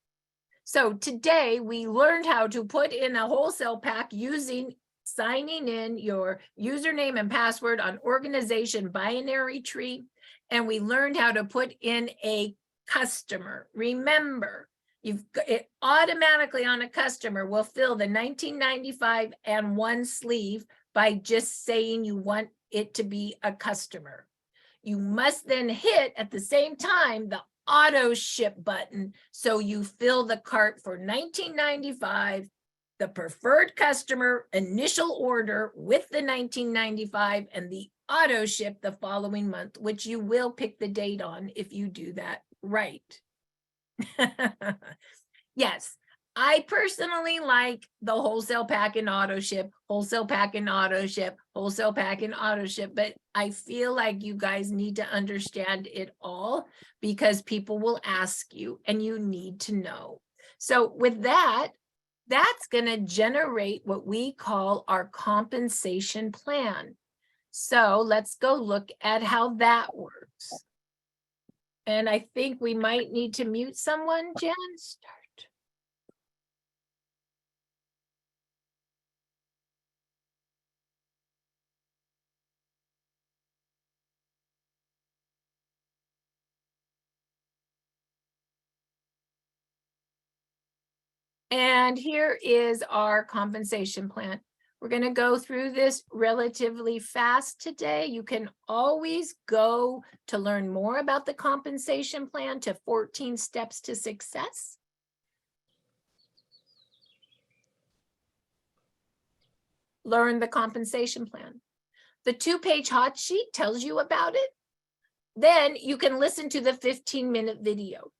So today we learned how to put in a wholesale pack using signing in your username and password on organization binary tree. And we learned how to put in a customer. Remember, it automatically on a customer will fill the 1995 and one sleeve by just saying you want it to be a customer. You must then hit at the same time the auto ship button so you fill the cart for 1995, the preferred customer initial order with the 1995 and the auto ship the following month, which you will pick the date on if you do that right. Yes, I personally like the wholesale pack and auto ship, wholesale pack and auto ship, wholesale pack and auto ship, but I feel like you guys need to understand it all because people will ask you and you need to know. So with that, that's going to generate what we call our compensation plan. So let's go look at how that works. And I think we might need to mute someone, Jen. Start. And here is our compensation plan. We're going to go through this relatively fast today. You can always go to learn more about the compensation plan to 14 Steps to Success. Learn the compensation plan. The 2-page hot sheet tells you about it. Then you can listen to the 15-minute video.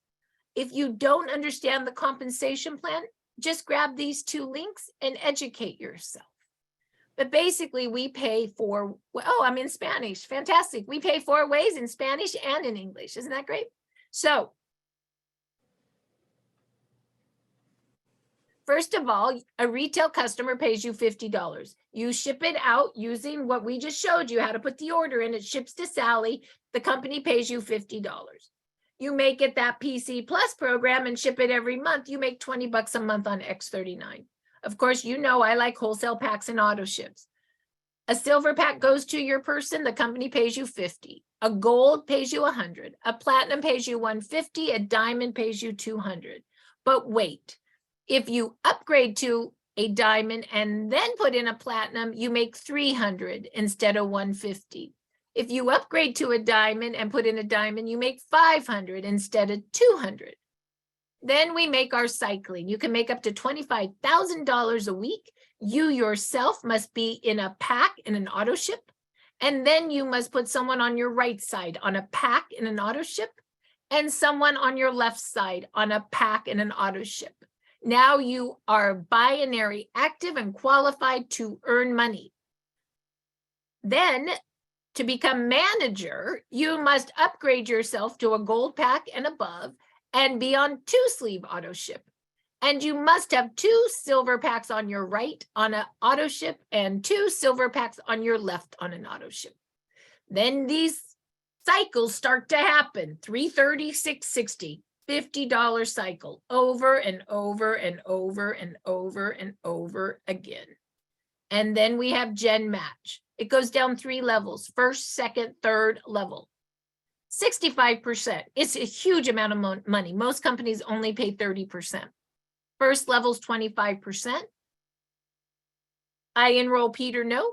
If you don't understand the compensation plan, just grab these 2 links and educate yourself. But basically we pay for, oh, I'm in Spanish. Fantastic. We pay 4 ways in Spanish and in English. Isn't that great? So first of all, a retail customer pays you $50. You ship it out using what we just showed you how to put the order in. It ships to Sally. The company pays you $50. You make it that PC Plus program and ship it every month. You make $20 a month on X39. Of course, you know I like wholesale packs and auto ships. A silver pack goes to your person. The company pays you $50. A gold pays you $100. A platinum pays you $150. A diamond pays you $200. But wait, if you upgrade to a diamond and then put in a platinum, you make $300 instead of $150. If you upgrade to a diamond and put in a diamond, you make $500 instead of $200. Then we make our cycling. You can make up to $25,000 a week. You yourself must be in a pack in an auto ship. And then you must put someone on your right side on a pack in an auto ship and someone on your left side on a pack in an auto ship. Now you are binary active and qualified to earn money. Then to become manager, you must upgrade yourself to a gold pack and above and be on 2-sleeve auto ship. And you must have 2 silver packs on your right on an auto ship and 2 silver packs on your left on an auto ship. Then these cycles start to happen, $330, $660, $50 cycle over and over and over and over and over again. And then we have Gen Match. It goes down 3 levels, first, second, third level. 65%. It's a huge amount of money. Most companies only pay 30%. First level's 25%. I enroll Peter, no.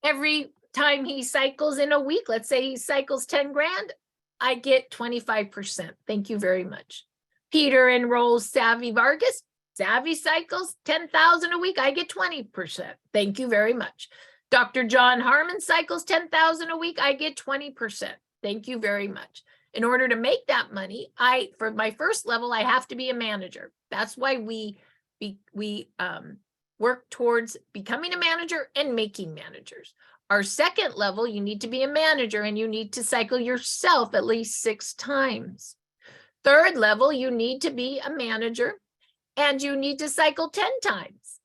Every time he cycles in a week, let's say he cycles 10 grand, I get 25%. Thank you very much. Peter enrolls Savvy Vargas. Savvy cycles 10,000 a week. I get 20%. Thank you very much. Dr. John Harmon cycles 10,000 a week. I get 20%. Thank you very much. In order to make that money, for my first level, I have to be a manager. That's why we work towards becoming a manager and making managers. Our second level, you need to be a manager and you need to cycle yourself at least 6 times. Third level, you need to be a manager and you need to cycle 10 times.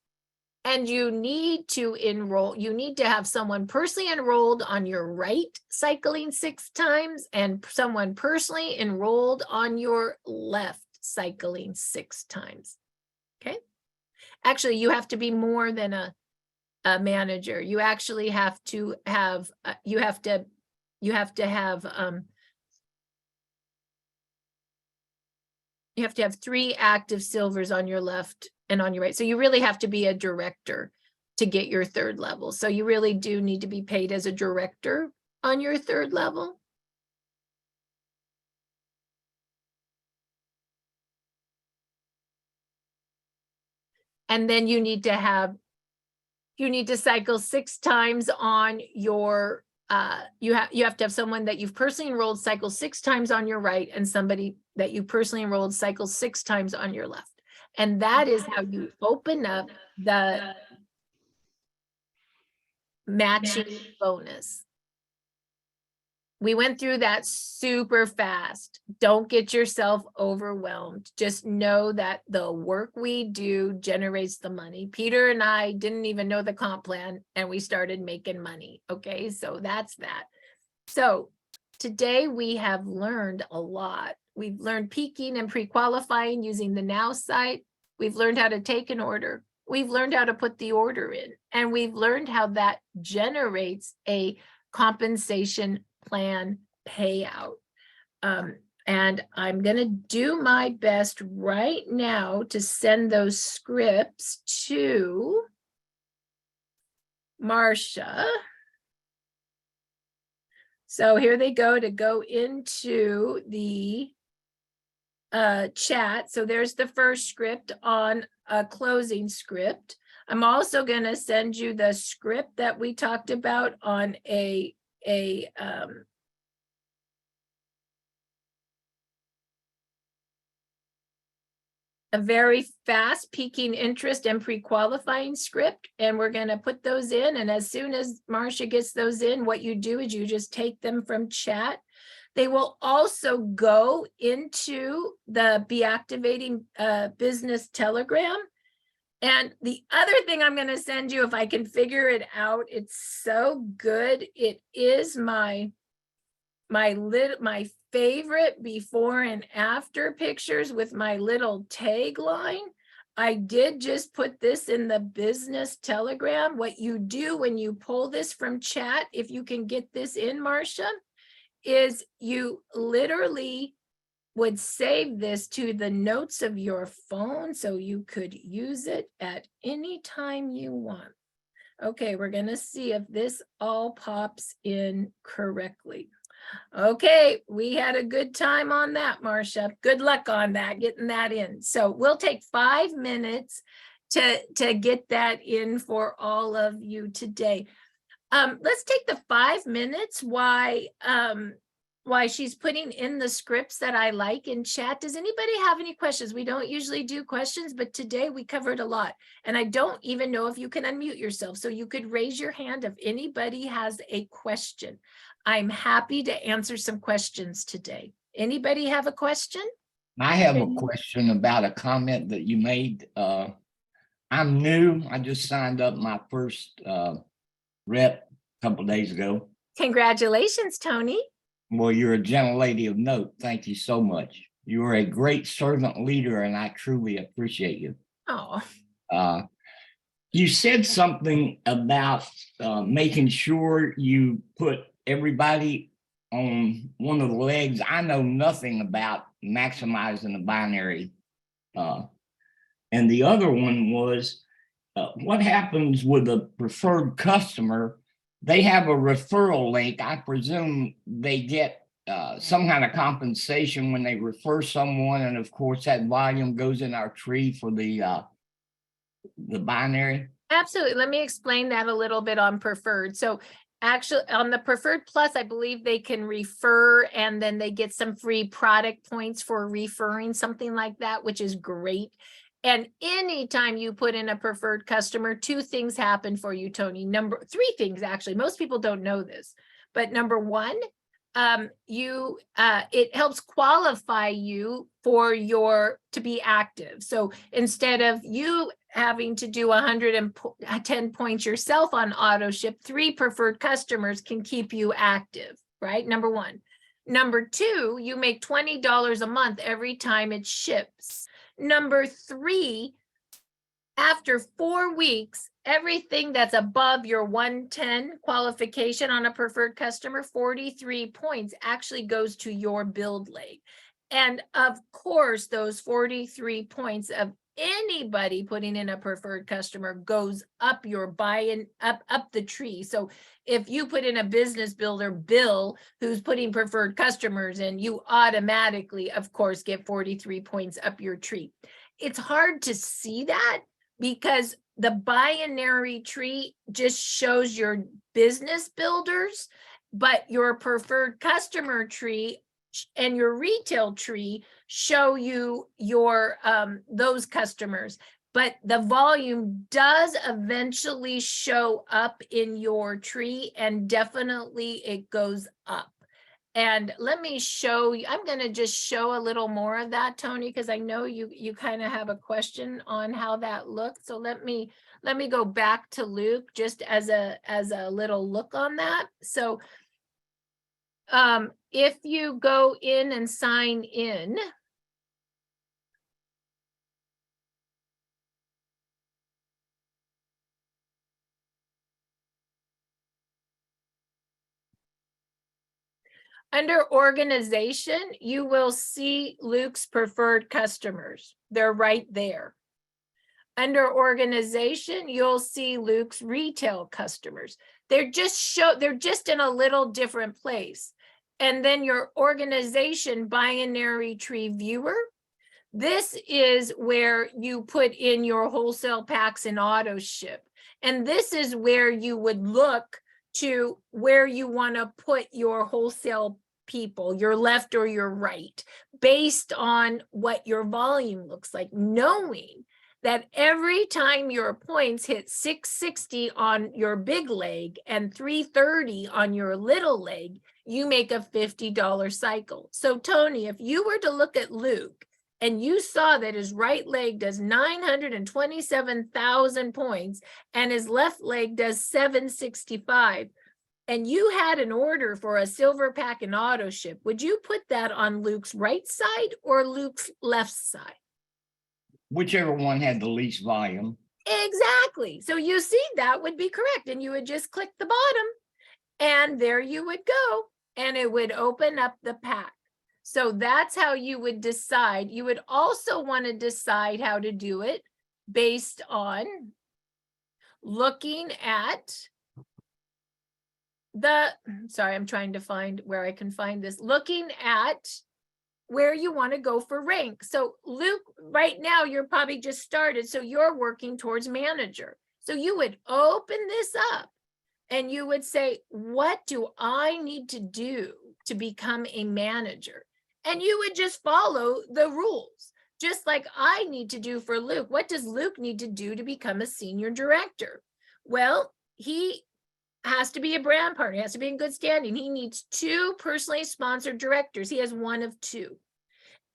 And you need to enroll, you need to have someone personally enrolled on your right cycling 6 times and someone personally enrolled on your left cycling 6 times. Okay. Actually, you have to be more than a manager. You actually have to have, you have to have 3 active silvers on your left and on your right. So you really have to be a director to get your 3rd level. So you really do need to be paid as a director on your 3rd level. And then you need to cycle 6 times on your, you have to have someone that you've personally enrolled cycle 6 times on your right, and somebody that you personally enrolled cycle 6 times on your left. And that is how you open up the matching bonus. We went through that super fast. Don't get yourself overwhelmed. Just know that the work we do generates the money. Peter and I didn't even know the comp plan, and we started making money. Okay, so that's that. So today we have learned a lot. We've learned peaking and pre-qualifying using the Now site. We've learned how to take an order. We've learned how to put the order in, and we've learned how that generates a compensation plan payout. And I'm going to do my best right now to send those scripts to Marcia. So here they go to go into the chat. So there's the first script on a closing script. I'm also going to send you the script that we talked about on a very fast peaking interest and pre-qualifying script, and we're going to put those in. And as soon as Marcia gets those in, what you do is you just take them from chat. They will also go into the Be Activating Business Telegram. And the other thing I'm going to send you, if I can figure it out, it's so good. It is my favorite before and after pictures with my little tagline. I did just put this in the Business Telegram. What you do when you pull this from chat, if you can get this in, Marcia, is you literally would save this to the notes of your phone so you could use it at any time you want. Okay, we're going to see if this all pops in correctly. Okay, we had a good time on that, Marcia. Good luck on that, getting that in. So we'll take 5 minutes to get that in for all of you today. Let's take the 5 minutes while she's putting in the scripts that I like in chat. Does anybody have any questions? We don't usually do questions, but today we covered a lot. And I don't even know if you can unmute yourself. So you could raise your hand if anybody has a question. I'm happy to answer some questions today. Anybody have a question? I have a question about a comment that you made. I'm new. I just signed up my first rep a couple of days ago. Congratulations, Tony. Well, you're a gentle lady of note. Thank you so much. You are a great servant leader, and I truly appreciate you. Oh. You said something about making sure you put everybody on one of the legs. I know nothing about maximizing the binary. And the other one was, what happens with a preferred customer? They have a referral link. I presume they get some kind of compensation when they refer someone. And of course, that volume goes in our tree for the binary. Absolutely. Let me explain that a little bit on preferred. So actually on the preferred plus, I believe they can refer and then they get some free product points for referring, something like that, which is great. And anytime you put in a preferred customer, 2 things happen for you, Tony. 3 things, actually. Most people don't know this. But number 1, it helps qualify you for to be active. So instead of you having to do 110 points yourself on auto ship, 3 preferred customers can keep you active, right? Number 1. Number two, you make $20 a month every time it ships. Number three, after 4 weeks, everything that's above your 110 qualification on a preferred customer, 43 points actually goes to your build leg. And of course, those 43 points of anybody putting in a preferred customer goes up your buy-in, up the tree. So if you put in a business builder, Bill, who's putting preferred customers in, you automatically, of course, get 43 points up your tree. It's hard to see that because the binary tree just shows your business builders, but your preferred customer tree and your retail tree show you your those customers. But the volume does eventually show up in your tree, and definitely it goes up. And let me show you, I'm going to just show a little more of that, Tony, because I know you kind of have a question on how that looks. So let me go back to Luke just as a little look on that. So if you go in and sign in, under organization, you will see Luke's preferred customers. They're right there. Under organization, you'll see Luke's retail customers. They're just in a little different place. And then your organization binary tree viewer. This is where you put in your wholesale packs and auto ship. And this is where you would look to where you want to put your wholesale people, your left or your right, based on what your volume looks like, knowing that every time your points hit 660 on your big leg and 330 on your little leg, you make a $50 cycle. So Tony, if you were to look at Luke and you saw that his right leg does 927,000 points and his left leg does 765, and you had an order for a silver pack and auto ship, would you put that on Luke's right side or Luke's left side? Whichever one had the least volume. Exactly. So you see, that would be correct. And you would just click the bottom and there you would go, and it would open up the pack. So that's how you would decide. You would also want to decide how to do it based on looking at sorry, I'm trying to find where I can find this, looking at where you want to go for rank. So Luke, right now, you're probably just started, so you're working towards manager. So you would open this up and you would say, what do I need to do to become a manager? And you would just follow the rules, just like I need to do for Luke. What does Luke need to do to become a senior director? Well, he has to be a brand partner. He has to be in good standing. He needs 2 personally sponsored directors. He has 1 of 2.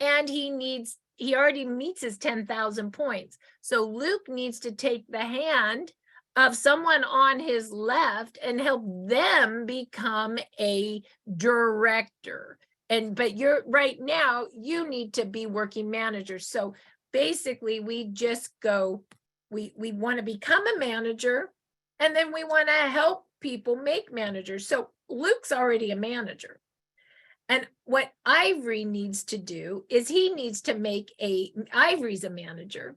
And he already meets his 10,000 points. So Luke needs to take the hand of someone on his left and help them become a director. But you're right now, you need to be working manager. So basically we just go, we want to become a manager, and then we want to help people make managers. So Luke's already a manager. And what Ivory needs to do is he needs to make Ivory's a manager,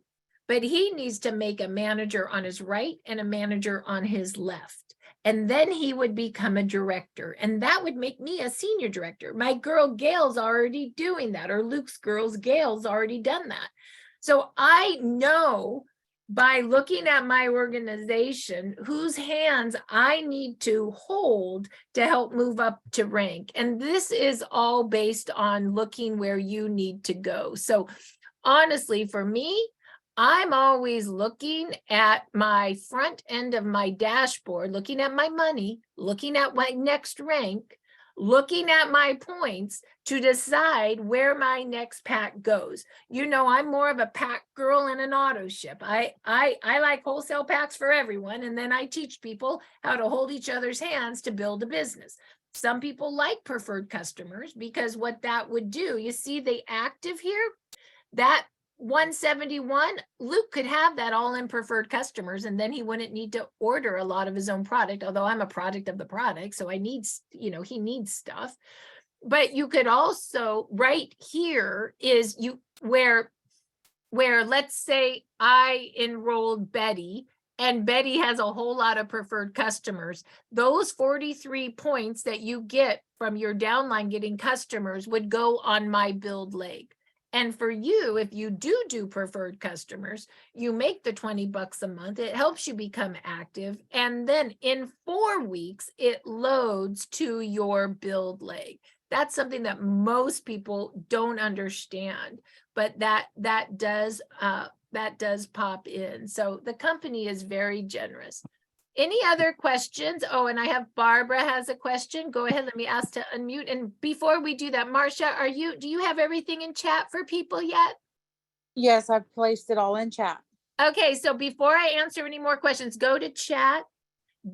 but he needs to make a manager on his right and a manager on his left. And then he would become a director. And that would make me a senior director. My girl Gail's already doing that, or Luke's girls, Gail's already done that. So I know by looking at my organization whose hands I need to hold to help move up to rank. And this is all based on looking where you need to go. So honestly, for me, I'm always looking at my front end of my dashboard, looking at my money, looking at my next rank, looking at my points to decide where my next pack goes. You know, I'm more of a pack girl and an auto ship. I like wholesale packs for everyone. And then I teach people how to hold each other's hands to build a business. Some people like preferred customers because what that would do, you see the active here, that 171, Luke could have that all in preferred customers, and then he wouldn't need to order a lot of his own product, although I'm a product of the product, so I need, he needs stuff. But you could also, right here is where let's say I enrolled Betty, and Betty has a whole lot of preferred customers. Those 43 points that you get from your downline getting customers would go on my build leg. And for you, if you do preferred customers, you make the $20 a month. It helps you become active. And then in 4 weeks, it loads to your build leg. That's something that most people don't understand, but that does pop in. So the company is very generous. Any other questions? Oh, and I have Barbara has a question. Go ahead. Let me ask to unmute. And before we do that, Marcia, do you have everything in chat for people yet? Yes, I've placed it all in chat. Okay, so before I answer any more questions, go to chat,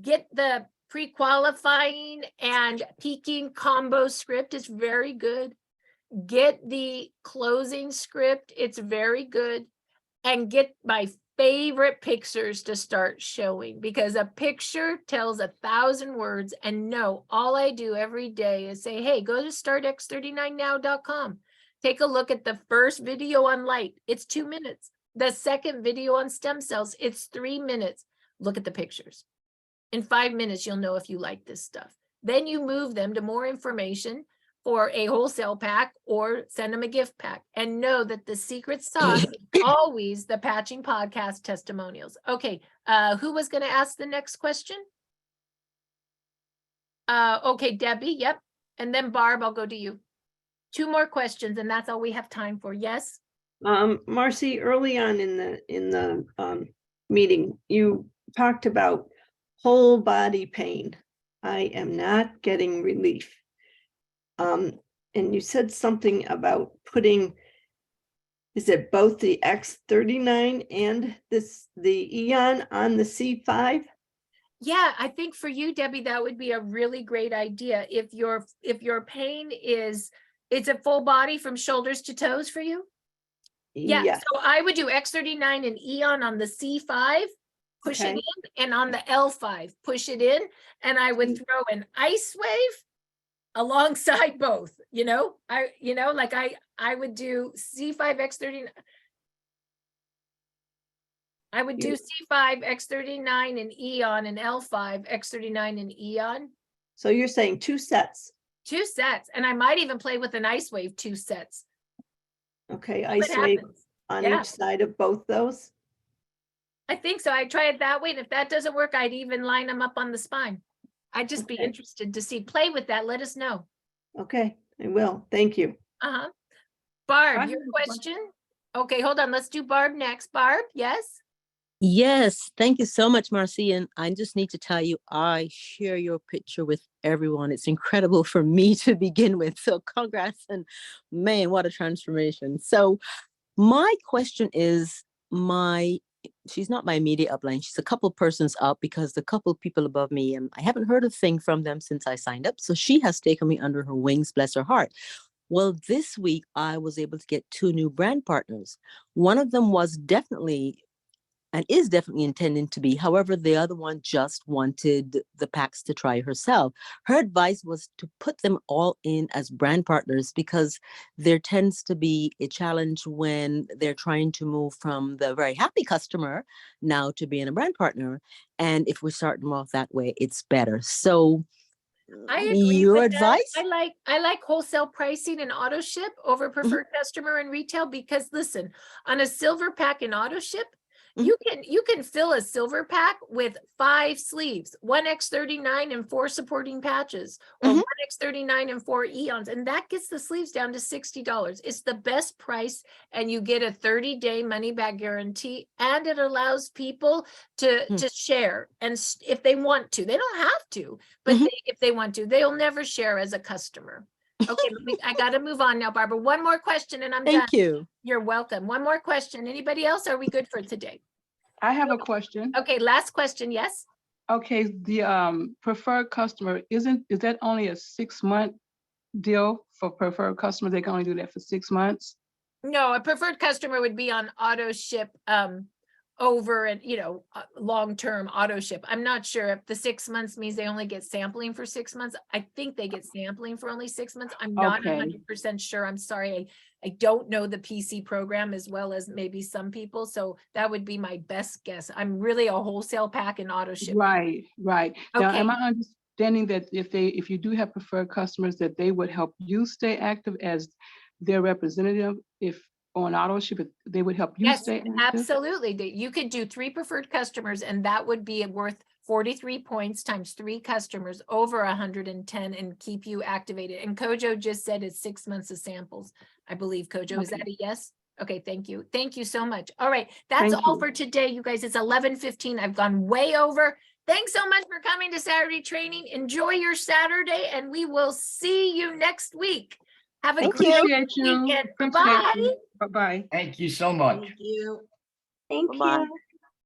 get the pre-qualifying and peaking combo script. It's very good. Get the closing script. It's very good. And get my favorite pictures to start showing, because a picture tells 1,000 words. And no, all I do every day is say, hey, go to startx39now.com. Take a look at the first video on light. It's 2 minutes. The second video on stem cells, it's 3 minutes. Look at the pictures. In 5 minutes, you'll know if you like this stuff. Then you move them to more information for a wholesale pack or send them a gift pack, and know that the secret sauce is always the Patching Podcast testimonials. Okay, who was going to ask the next question? Okay, Debbie, yep. And then Barb, I'll go to you. 2 more questions, and that's all we have time for. Yes? Marci, early on in the meeting, you talked about whole body pain. I am not getting relief. And you said something about putting, is it both the X39 and the Eon on the C5? Yeah, I think for you, Debbie, that would be a really great idea. If your pain is, it's a full body from shoulders to toes for you. Yeah, Yes. so I would do X39 and Eon on the C5, push it in, and on the L5, push it in, and I would throw an ice wave alongside both, I would do C5 X39. I would do C5 X39 and Eon and L5 X39 and Eon. So you're saying 2 sets? 2 sets, and I might even play with an ice wave 2 sets. Okay, ice wave on each side of both those? I think so. I try it that way, and if that doesn't work, I'd even line them up on the spine. I'd just be interested to see. Play with that. Let us know. Okay, I will. Thank you. Barb, your question? Okay, hold on. Let's do Barb next. Barb, yes? Yes, thank you so much, Marci. And I just need to tell you, I share your picture with everyone. It's incredible for me to begin with. So congrats, and man, what a transformation. So my question is, she's not my immediate upline. She's a couple persons up, because the couple people above me, and I haven't heard a thing from them since I signed up. So she has taken me under her wings, bless her heart. Well, this week I was able to get 2 new brand partners. One of them was definitely and is definitely intending to be. However, the other one just wanted the packs to try herself. Her advice was to put them all in as brand partners, because there tends to be a challenge when they're trying to move from the very happy customer now to being a brand partner. And if we start them off that way, it's better. So I agree. Your advice? I like wholesale pricing and auto ship over preferred customer and retail, because listen, on a silver pack and auto ship, you can fill a silver pack with 5 sleeves, 1 X39 and 4 supporting patches, or 1 X39 and 4 Eons, and that gets the sleeves down to $60. It's the best price, and you get a 30-day money back guarantee, and it allows people to share, and if they want to. They don't have to, but if they want to, they'll never share as a customer. Okay, I got to move on now, Barbara. One more question and I'm done. Thank you. You're welcome. One more question. Anybody else? Are we good for today? I have a question. Okay, last question. Yes. Okay, the preferred customer, is that only a 6-month deal for preferred customers? They can only do that for 6 months? No, a preferred customer would be on auto ship over and, long-term auto ship. I'm not sure if the 6 months means they only get sampling for 6 months. I think they get sampling for only 6 months. I'm not Okay. 100% sure. I'm sorry. I don't know the PC program as well as maybe some people. So that would be my best guess. I'm really a wholesale pack and auto ship. Right. Now, Okay. am I understanding that if you do have preferred customers, that they would help you stay active as their representative? If on auto ship, if they would help you Yes, stay active? absolutely. You could do 3 preferred customers and that would be worth 43 points times 3 customers over 110 and keep you activated. And Kojo just said it's 6 months of samples. I believe Kojo, is Okay. that a yes? Okay, thank you. Thank you so much. All right, that's Thank all you. for today, you guys. It's 11:15. I've gone way over. Thanks so much for coming to Saturday training. Enjoy your Saturday and we will see you next week. Have a Thank great you. Appreciate you. weekend. Appreciate Bye. you. Bye-bye. Thank you so much. Thank you. Thank Bye-bye. you.